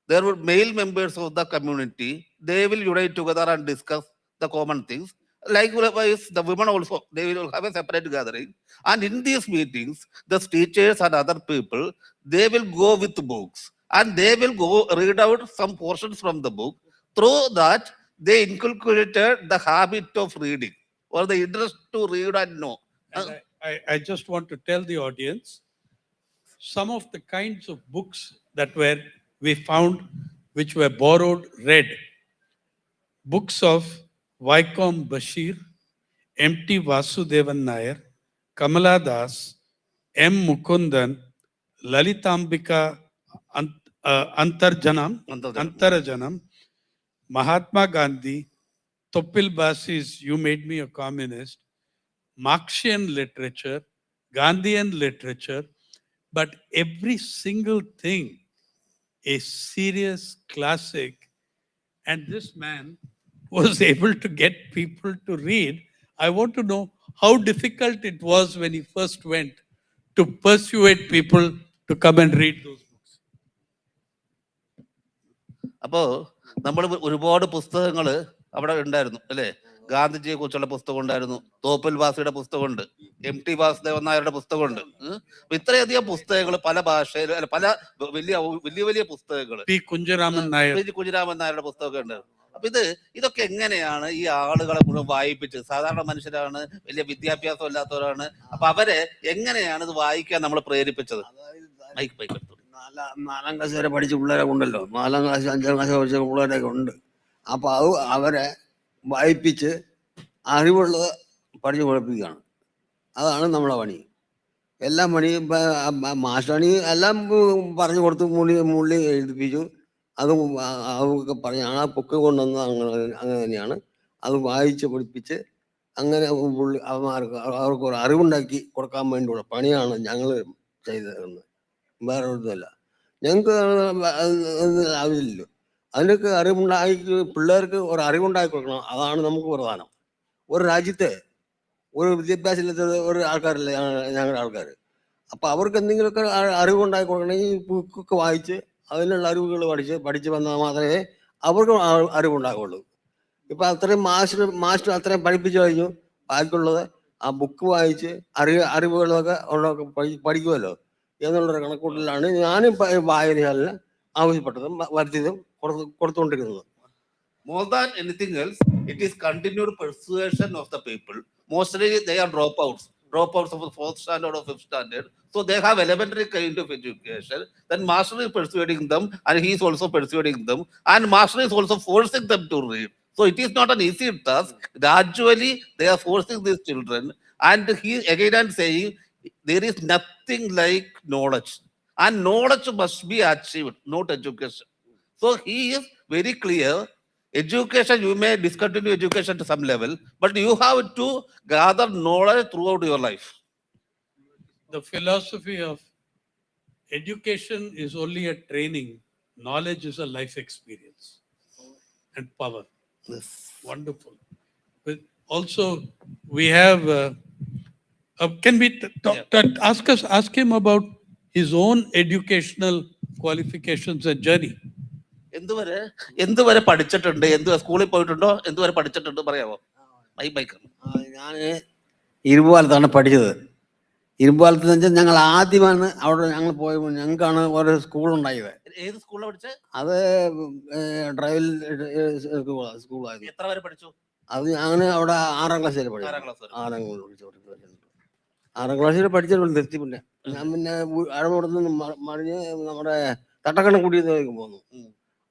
there were male members of the community. They will unite together and discuss the common things. Likewise, the women also, they will have a separate gathering. And in these meetings, the teachers and other people, they will go with books. And they will go read out some portions from the book. Through that, they inculcated the habit of reading or the interest to read and know. I just want to tell the audience some of the kinds of books that we found which were borrowed, read. Books of Vaikom Bashir, M.T. Vasudevan Nair, Kamala Das, M. Mukundan, Lalitambika Antarajanam, Mahatma Gandhi, Topil Basi's You Made Me a Communist, Marxian literature, Gandhian literature, but every single thing a serious classic. And this man was able to get people to read. I want to know how difficult it was when he first went to persuade people to come and read those books. അപ്പോൾ നമ്മൾ ഒരുപാട് പുസ്തകങ്ങൾ അവിടെ ഉണ്ടായിരുന്നു അല്ലേ? ഗാന്ധിജിയെ കുറിച്ചുള്ള പുസ്തകം ഉണ്ടായിരുന്നു, തോപ്പിൽ വാസിയുടെ പുസ്തകമുണ്ട്, M.T. വാസുദേവൻ നായരുടെ പുസ്തകമുണ്ട്. ഇത്രയധികം പുസ്തകങ്ങൾ പല ഭാഷയിൽ, പല വലിയ വലിയ പുസ്തകങ്ങൾ, കുഞ്ഞിരാമൻ നായരുടെ പുസ്തകമൊക്കെ ഉണ്ടായിരുന്നു. അപ്പൊ ഇതൊക്കെ എങ്ങനെയാണ് ഈ ആളുകളെ മുഴുവൻ വായിപ്പിച്ച്? സാധാരണ മനുഷ്യരാണ്, വലിയ വിദ്യാഭ്യാസം ഇല്ലാത്തവരാണ്. അപ്പൊ അവരെ എങ്ങനെയാണ് ഇത് വായിക്കാൻ നമ്മൾ പ്രേരിപ്പിച്ചത്? 4ാം ക്ലാസ് വരെ പഠിച്ച പിള്ളേരെ ഉണ്ടല്ലോ, 4ാം ക്ലാസ് 5ാം ക്ലാസ് പഠിച്ച പിള്ളേരൊക്കെ ഉണ്ട്. അപ്പൊ അവരെ വായിപ്പിച്ച് അറിവുള്ളത് പഠിച്ചു പഠിപ്പിക്കുകയാണ്. അതാണ് നമ്മളെ പണി. എല്ലാം പണിയും മാസ്റ്റണി എല്ലാം പറഞ്ഞു കൊടുത്ത് മുള്ളി എഴുതിപ്പിച്ചു. അതൊക്കെ പറഞ്ഞാണ് ആ ബുക്ക് കൊണ്ടുവന്നത്. അങ്ങനെ തന്നെയാണ് അത് വായിച്ച് പഠിപ്പിച്ച് അങ്ങനെ അവർക്ക് ഒരു അറിവുണ്ടാക്കി കൊടുക്കാൻ വേണ്ടിയുള്ള പണിയാണ് ഞങ്ങൾ ചെയ്തതെന്ന്. വേറെ ഒന്നുമല്ല. ഞങ്ങൾക്ക് ആവശ്യമില്ലല്ലോ. അതിനൊക്കെ അറിവുണ്ടാക്കി പിള്ളേർക്ക് ഒരു അറിവുണ്ടാക്കി കൊടുക്കണം. അതാണ് നമുക്ക് പ്രധാനം. ഒരു രാജ്യത്തെ ഒരു വിദ്യാഭ്യാസം ഇല്ലാത്ത ഒരു ആൾക്കാരല്ലേ ഞങ്ങളുടെ ആൾക്കാർ. അപ്പം അവർക്ക് എന്തെങ്കിലുമൊക്കെ അറിവുണ്ടാക്കി കൊടുക്കണമെങ്കിൽ ഈ ബുക്കൊക്കെ വായിച്ച് അതിനുള്ള അറിവുകൾ പഠിച്ച് വന്നാൽ മാത്രമേ അവർക്ക് അറിവുണ്ടാകുള്ളൂ. ഇപ്പം അത്രയും മാസ്റ്റർ അത്രയും പഠിപ്പിച്ചു കഴിഞ്ഞു. ബാക്കിയുള്ളത് ആ ബുക്ക് വായിച്ച് അറിവുകളൊക്കെ പഠിക്കുമല്ലോ എന്നുള്ളൊരു കണക്കൂട്ടലാണ് ഞാനും വായനശാലിന് ആവശ്യപ്പെട്ടതും വരുത്തിയതും കൊടുത്തുകൊണ്ടിരിക്കുന്നത്. More than anything else, it is continued persuasion of the people. Mostly they are dropouts of the 4th standard or 5th standard. So they have elementary kind of education. Then master is persuading them and he is also persuading them. And master is also forcing them to read. So it is not an easy task. Gradually they are forcing these children. And he again and saying there is nothing like knowledge. And knowledge must be achieved, not education. So he is very clear. Education, you may discontinue education to some level, but you have to gather knowledge throughout your life. The philosophy of education is only a training. Knowledge is a life experience and power. Yes. Wonderful. But also, we have, can we ask him about his own educational qualifications and journey? എന്തുവരെ പഠിച്ചിട്ടുണ്ട്? സ്കൂളിൽ പോയിട്ടുണ്ടോ? എന്തുവരെ പഠിച്ചിട്ടുണ്ട് പറയാമോ? ഞാൻ ഇരുമ്പുപാലത്താണ് പഠിച്ചത്. ഇരുമ്പുപാലത്ത് വെച്ചാൽ ഞങ്ങൾ ആദ്യമാണ് അവിടെ ഞങ്ങൾ പോയപ്പോൾ ഞങ്ങൾക്കാണ് ഓരോ സ്കൂളുണ്ടായത്. ഏത് സ്കൂളിലാണ് പഠിച്ചത്? അത് ഡ്രൈവിൽ സ്കൂളായിരുന്നു. എത്ര വരെ പഠിച്ചു? അത് അങ്ങനെ അവിടെ 6ാം ക്ലാസ് വരെ പഠിച്ചു. 6ാം ക്ലാസ് വരെ. 6ാം ക്ലാസ് വരെ പഠിച്ചിട്ടുണ്ട്. നിർത്തി. പിന്നെ ഞാൻ പിന്നെ അഴമൂടത്ത് മറിഞ്ഞ് നമ്മുടെ തട്ടക്കണ്ണം കൂടി പോന്നു.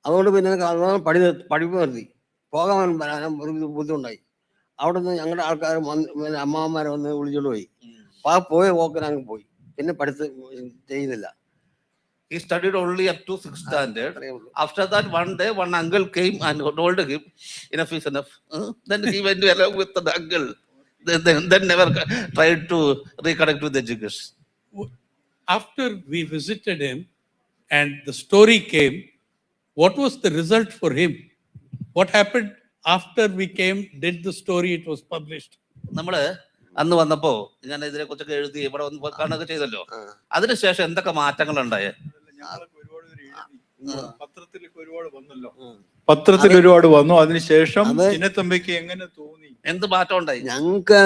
അതുകൊണ്ട് പിന്നെ പഠിപ്പ് നിർത്തി. പോകാൻ ബുദ്ധിമുട്ടായി. അവിടെ നിന്ന് ഞങ്ങളുടെ ആൾക്കാർ അമ്മാവന്മാരെ വന്ന് വിളിച്ചോണ്ട് പോയി. പോയ പോക്കിനങ്ങ് പോയി. പിന്നെ പഠിത്തം ചെയ്യുന്നില്ല. He studied only up to 6th standard. After that, one day, one uncle came and told him, enough is enough. Then he went along with the uncle. Then never tried to reconnect with education. After we visited him and the story came, what was the result for him? What happened after we came, did the story, it was published? നമ്മള് അന്ന് വന്നപ്പോ ഞാൻ ഇതിനെ കുറിച്ചൊക്കെ എഴുതി ഇവിടെ വന്ന് കാണുകയൊക്കെ ചെയ്തല്ലോ. അതിനുശേഷം എന്തൊക്കെ മാറ്റങ്ങൾ ഉണ്ടായേ? പത്രത്തിൽ ഒരുപാട് വന്നു. അതിനുശേഷം ചിന്നത്തമ്പിക്ക് എങ്ങനെ തോന്നി? എന്ത് മാറ്റം ഉണ്ടായി? ഞങ്ങൾക്ക്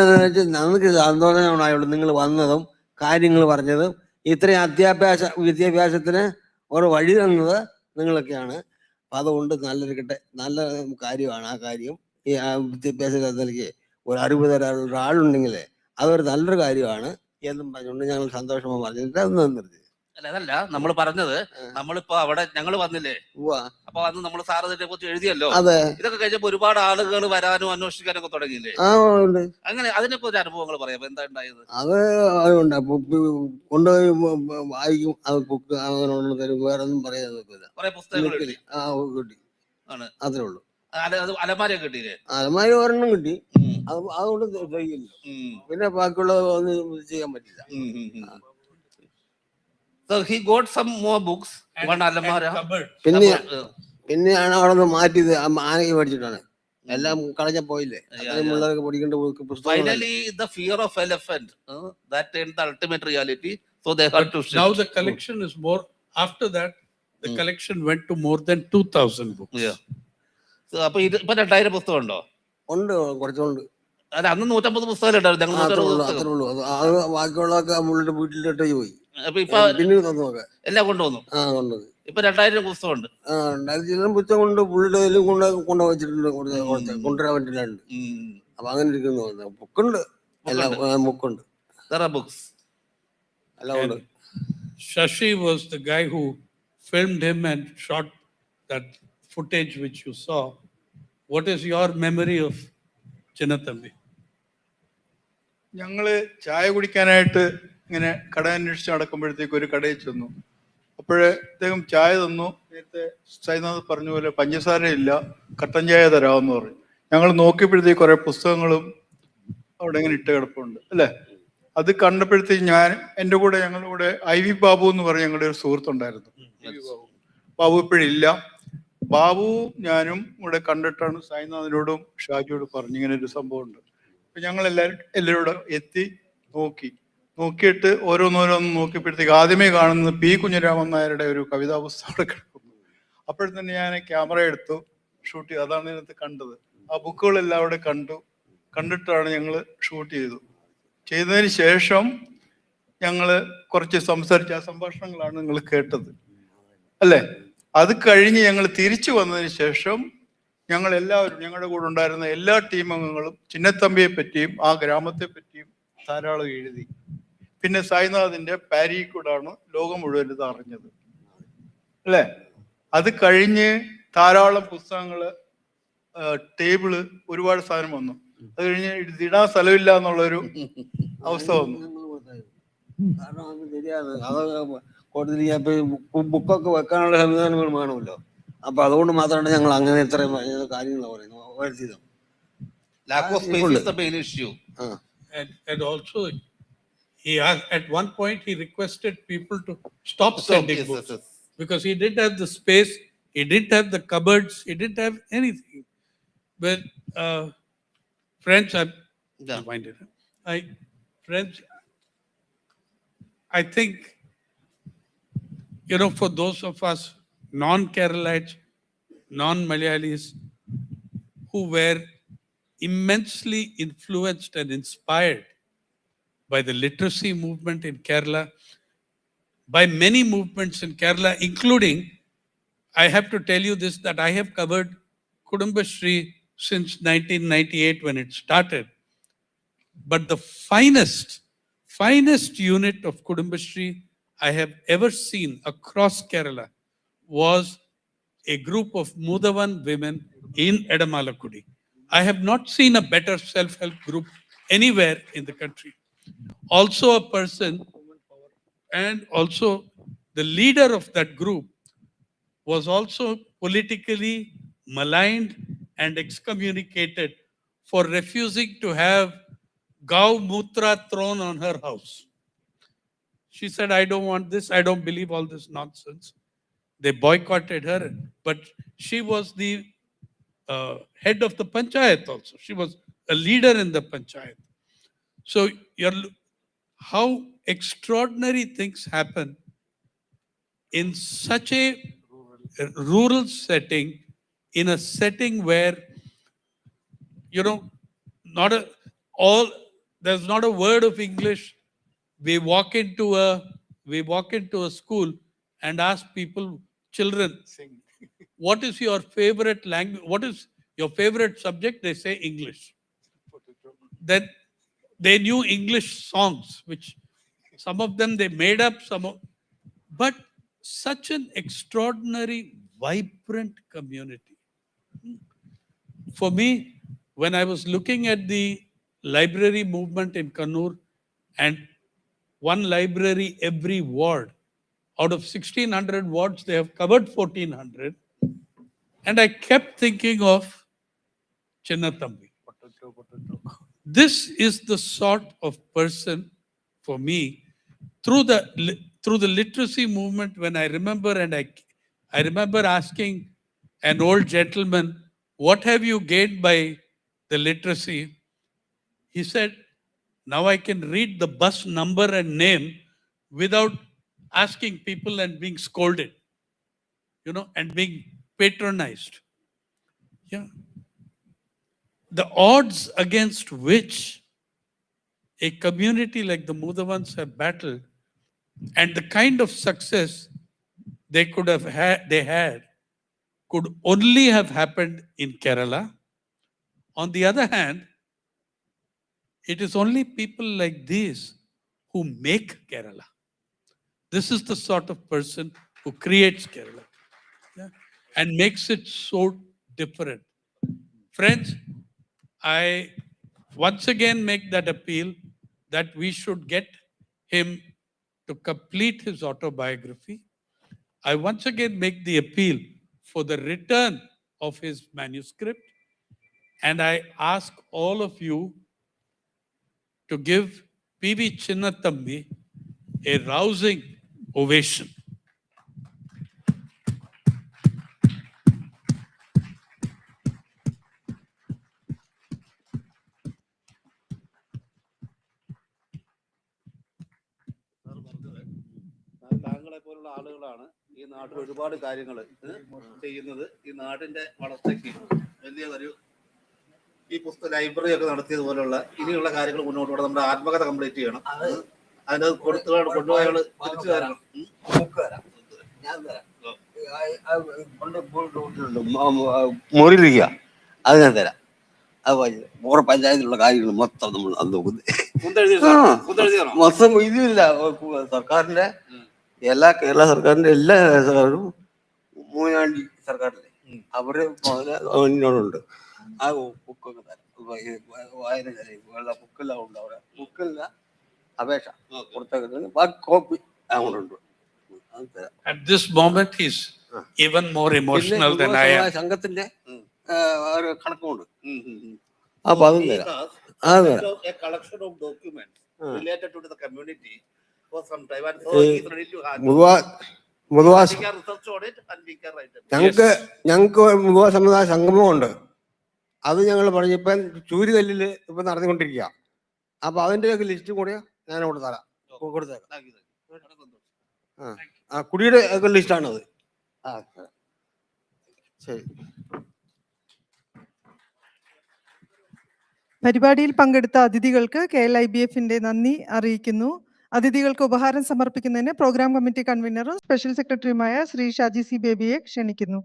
സന്തോഷമുണ്ടായുള്ളൂ നിങ്ങൾ വന്നതും കാര്യങ്ങൾ പറഞ്ഞതും. ഇത്രയും വിദ്യാഭ്യാസത്തിന് ഒരു വഴി തന്നത് നിങ്ങളൊക്കെയാണ്. അപ്പം അതുകൊണ്ട് നല്ല കാര്യമാണ്. ആ കാര്യം ഈ വിദ്യാഭ്യാസത്തിലേക്ക് ഒരു അറിവ് തരാനുള്ള ഒരാളുണ്ടെങ്കിൽ അതൊരു നല്ലൊരു കാര്യമാണ് എന്നും പറഞ്ഞുകൊണ്ട് ഞങ്ങൾ സന്തോഷമായി പറഞ്ഞിട്ട് അത് നിർത്തി. അല്ല, അതല്ല നമ്മൾ പറഞ്ഞത്. നമ്മളിപ്പോ അവിടെ ഞങ്ങൾ വന്നില്ലേ, അപ്പൊ അന്ന് നമ്മൾ സാർ ഇതിനെ കുറിച്ച് എഴുതിയല്ലോ. ഇതൊക്കെ കഴിഞ്ഞപ്പോ ഒരുപാട് ആളുകൾ വരാനും അന്വേഷിക്കാനും ഒക്കെ തുടങ്ങിയില്ലേ? അങ്ങനെ അതിനെ കുറിച്ച് അനുഭവങ്ങൾ പറയാം. എന്താ ഉണ്ടായത്? അത് അതുകൊണ്ട് കൊണ്ടുപോയി വായിക്കും. അത് ബുക്ക് അങ്ങനെ തരും. വേറെ ഒന്നും പറയാൻ നോക്കില്ല. കുറെ പുസ്തകങ്ങൾ കിട്ടി. അത്രേ ഉള്ളൂ. അലമാര കിട്ടിയില്ലേ? അലമാര ഒരെണ്ണം കിട്ടി. അതുകൊണ്ട് കഴിയില്ല. പിന്നെ ബാക്കിയുള്ളത് ഒന്നും ചെയ്യാൻ പറ്റില്ല. So he got some more books. One alamara. പിന്നെയാണ് അവിടെ നിന്ന് മാറ്റിയത്. ആനയ്ക്ക് മേടിച്ചിട്ടാണ്. എല്ലാം കളഞ്ഞ പോയില്ലേ. പിള്ളേർക്ക് പഠിക്കേണ്ട പുസ്തകം. Finally, the fear of elephant that turned the ultimate reality. So they had to shift. Now the collection is more. After that, the collection went to more than 2,000 books. Yeah. So അപ്പൊ ഇത് ഇപ്പൊ 2000 പുസ്തകം ഉണ്ടോ? ഉണ്ട്, കുറച്ചുണ്ട്. അല്ല, അന്ന് 150 പുസ്തകം ഉണ്ടായിരുന്നു. ബാക്കിയുള്ളതൊക്കെ നമ്മളുടെ വീട്ടിലിട്ട് പോയി. അപ്പൊ ഇപ്പൊ എല്ലാം കൊണ്ടുവന്നു. ഇപ്പൊ 2000 പുസ്തകം ഉണ്ട്. 2000 പുസ്തകം കൊണ്ട് പുള്ളിയുടെ കൊണ്ടുവച്ചിട്ടുണ്ട്. കൊണ്ടുവരാൻ പറ്റില്ലാണ്ട്. അപ്പൊ അങ്ങനെ ഇരിക്കുന്നു. ബുക്കുണ്ട്, എല്ലാം ബുക്കുണ്ട്. എല്ലാം ഉണ്ട്. Shaji was the guy who filmed him and shot that footage which you saw. What is your memory of Chinnathambi? ഞങ്ങള് ചായ കുടിക്കാനായിട്ട് ഇങ്ങനെ കട അന്വേഷിച്ച് നടക്കുമ്പോഴത്തേക്ക് ഒരു കടയിൽ ചെന്നു. അപ്പോഴേ അദ്ദേഹം ചായ തന്നു. നേരത്തെ സൈനാഥ് പറഞ്ഞ പോലെ പഞ്ചസാര ഇല്ല, കട്ടൻ ചായ തരാമെന്ന് പറഞ്ഞു. ഞങ്ങൾ നോക്കിയപ്പോഴത്തേക്ക് കുറെ പുസ്തകങ്ങളും അവിടെ ഇങ്ങനെ ഇട്ട് കിടപ്പുണ്ട് അല്ലേ. അത് കണ്ടപ്പോഴത്തേക്ക് എൻ്റെ കൂടെ ഞങ്ങളുടെ കൂടെ IV ബാബു എന്ന് പറഞ്ഞ ഞങ്ങളുടെ ഒരു സുഹൃത്തുണ്ടായിരുന്നു. ബാബു ഇപ്പോഴില്ല. ബാബു ഞാനും കൂടെ കണ്ടിട്ടാണ് സൈനാഥിനോടും ഷാജിയോടും പറഞ്ഞു ഇങ്ങനെ ഒരു സംഭവം ഉണ്ട്. അപ്പൊ ഞങ്ങൾ എല്ലാവരും എത്തി നോക്കിയിട്ട് ഓരോന്നോരോന്ന് നോക്കിയപ്പോഴത്തേക്ക് ആദ്യമേ കാണുന്നത് P. കുഞ്ഞിരാമൻ നായരുടെ ഒരു കവിതാ പുസ്തകം അവിടെ കിടക്കുന്നു. അപ്പോഴത്തന്നെ ഞാൻ ക്യാമറ എടുത്തു, ഷൂട്ട് ചെയ്തു. അതാണ് ഇതിനകത്ത് കണ്ടത്. ആ ബുക്കുകളെല്ലാം അവിടെ കണ്ടിട്ടാണ് ഞങ്ങൾ ഷൂട്ട് ചെയ്തതിന് ശേഷം ഞങ്ങൾ കുറച്ച് സംസാരിച്ച ആ സംഭാഷണങ്ങളാണ് നിങ്ങൾ കേട്ടത് അല്ലേ. അത് കഴിഞ്ഞ് ഞങ്ങൾ തിരിച്ചു വന്നതിന് ശേഷം ഞങ്ങൾ എല്ലാവരും, ഞങ്ങളുടെ കൂടെ ഉണ്ടായിരുന്ന എല്ലാ ടീം അംഗങ്ങളും ചിന്നത്തമ്പിയെ പറ്റിയും ആ ഗ്രാമത്തെ പറ്റിയും ധാരാളം എഴുതി. പിന്നെ സായിനാഥിന്റെ പാരി കൂടാണ് ലോകം മുഴുവൻ ഇത് അറിഞ്ഞത് അല്ലേ. അത് കഴിഞ്ഞ് ധാരാളം പുസ്തകങ്ങള്, ടേബിള്, ഒരുപാട് സാധനം വന്നു. അത് കഴിഞ്ഞ് ഇതിടാൻ സ്ഥലമില്ല എന്നുള്ളൊരു അവസ്ഥ വന്നു. ബുക്കൊക്കെ വെക്കാനുള്ള സംവിധാനങ്ങൾ വേണമല്ലോ. അപ്പൊ അതുകൊണ്ട് മാത്രമാണ് ഞങ്ങൾ അങ്ങനെ ഇത്രയും കാര്യങ്ങൾ പറയുന്നത്. And also, at one point he requested people to stop sending books because he didn't have the space, he didn't have the cupboards, he didn't have anything. But friends, I think, for those of us non-Keralites, non-Malayalis, who were immensely influenced and inspired by the literacy movement in Kerala, by many movements in Kerala, including I have to tell you this, that I have covered Kudumba Shri since 1998 when it started. But the finest unit of Kudumba Shri I have ever seen across Kerala was a group of Mudavan women in Edamalakudi. I have not seen a better self-help group anywhere in the country. Also a person, and also the leader of that group was also politically maligned and excommunicated for refusing to have Gau Mutra thrown on her house. She said, I don't want this, I don't believe all this nonsense. They boycotted her, but she was the head of the panchayat also. She was a leader in the panchayat. So how extraordinary things happen in such a rural setting, in a setting where, there's not a word of English. We walk into a school and ask people, children, what is your favorite language? What is your favorite subject? They say English. Then they knew English songs, which some of them they made up, but such an extraordinary, vibrant community. For me, when I was looking at the library movement in Kannur, and one library every ward, out of 1600 wards, they have covered 1400. And I kept thinking of Chinnathambi. This is the sort of person, for me, through the literacy movement, when I remember, and I remember asking an old gentleman, what have you gained by the literacy? He said, now I can read the bus number and name without asking people and being scolded, and being patronized. Yeah. The odds against which a community like the Mudavans have battled, and the kind of success they had could only have happened in Kerala. On the other hand, it is only people like these who make Kerala. This is the sort of person who creates Kerala, and makes it so different. Friends, I once again make that appeal that we should get him to complete his autobiography. I once again make the appeal for the return of his manuscript, and I ask all of you to give P.V. Chinnathambi a rousing ovation. താങ്കളെ പോലുള്ള ആളുകളാണ് ഈ നാട്ടിൽ ഒരുപാട് കാര്യങ്ങൾ ചെയ്യുന്നത്. ഈ നാടിന്റെ വളർച്ചയ്ക്ക് വലിയ ഈ പുസ്തക ലൈബ്രറി ഒക്കെ നടത്തിയതുപോലുള്ള ഇനിയുള്ള കാര്യങ്ങൾ മുന്നോട്ട് പോകണം. നമ്മുടെ ആത്മകഥ കംപ്ലീറ്റ് ചെയ്യണം. അതിന് കൊണ്ടുപോയാൽ തിരിച്ചു തരണം. മുറിയിലിരിക്കുക, അത് ഞാൻ തരാം. അത് ഓരോ പഞ്ചായത്തിലുള്ള കാര്യങ്ങൾ മൊത്തം നമ്മൾ അത് നോക്കുന്നത്. മൊത്തം ഇതില്ല, സർക്കാരിന്റെ കേരള സർക്കാരിന്റെ എല്ലാ സർക്കാരും മൂന്നാണ്ടി സർക്കാരിലെ അവര് എന്നോടുണ്ട്. ആ ബുക്കൊക്കെ തരാം. വായന ബുക്കെല്ലാം ഉണ്ട് അവിടെ. ബുക്കില്ല അപേക്ഷ കൊടുത്തേക്കുന്നത് ബാക്കി copy അങ്ങോട്ടുണ്ട്. At this moment, he's even more emotional than I am. സംഘത്തിന്റെ ഒരു കണക്കുണ്ട്. അപ്പൊ അതും തരാം. A collection of documents related to the community for some time, and so he's ready to hand. മുതുവാസ് We can research on it and we can write it. ഞങ്ങൾക്ക് മുതുവാ സമുദായ സംഗമമുണ്ട്. അത് ഞങ്ങൾ പറഞ്ഞപ്പോ ചൂരുകല്ലില് ഇപ്പൊ നടന്നുകൊണ്ടിരിക്കുക. അപ്പൊ അതിന്റെ ഒക്കെ ലിസ്റ്റ് കൂടെ ഞാൻ ഇവിടെ തരാം, കൊടുത്തേക്കാം. കുടിയുടെ ഒക്കെ ലിസ്റ്റാണത്. ശരി. പരിപാടിയിൽ പങ്കെടുത്ത അതിഥികൾക്ക് KLIBF നന്ദി അറിയിക്കുന്നു. അതിഥികൾക്ക് ഉപഹാരം സമർപ്പിക്കുന്നതിന് പ്രോഗ്രാം കമ്മിറ്റി കൺവീനറും സ്പെഷ്യൽ സെക്രട്ടറിയുമായ ശ്രീ ഷാജി സി ബേബിയെ ക്ഷണിക്കുന്നു.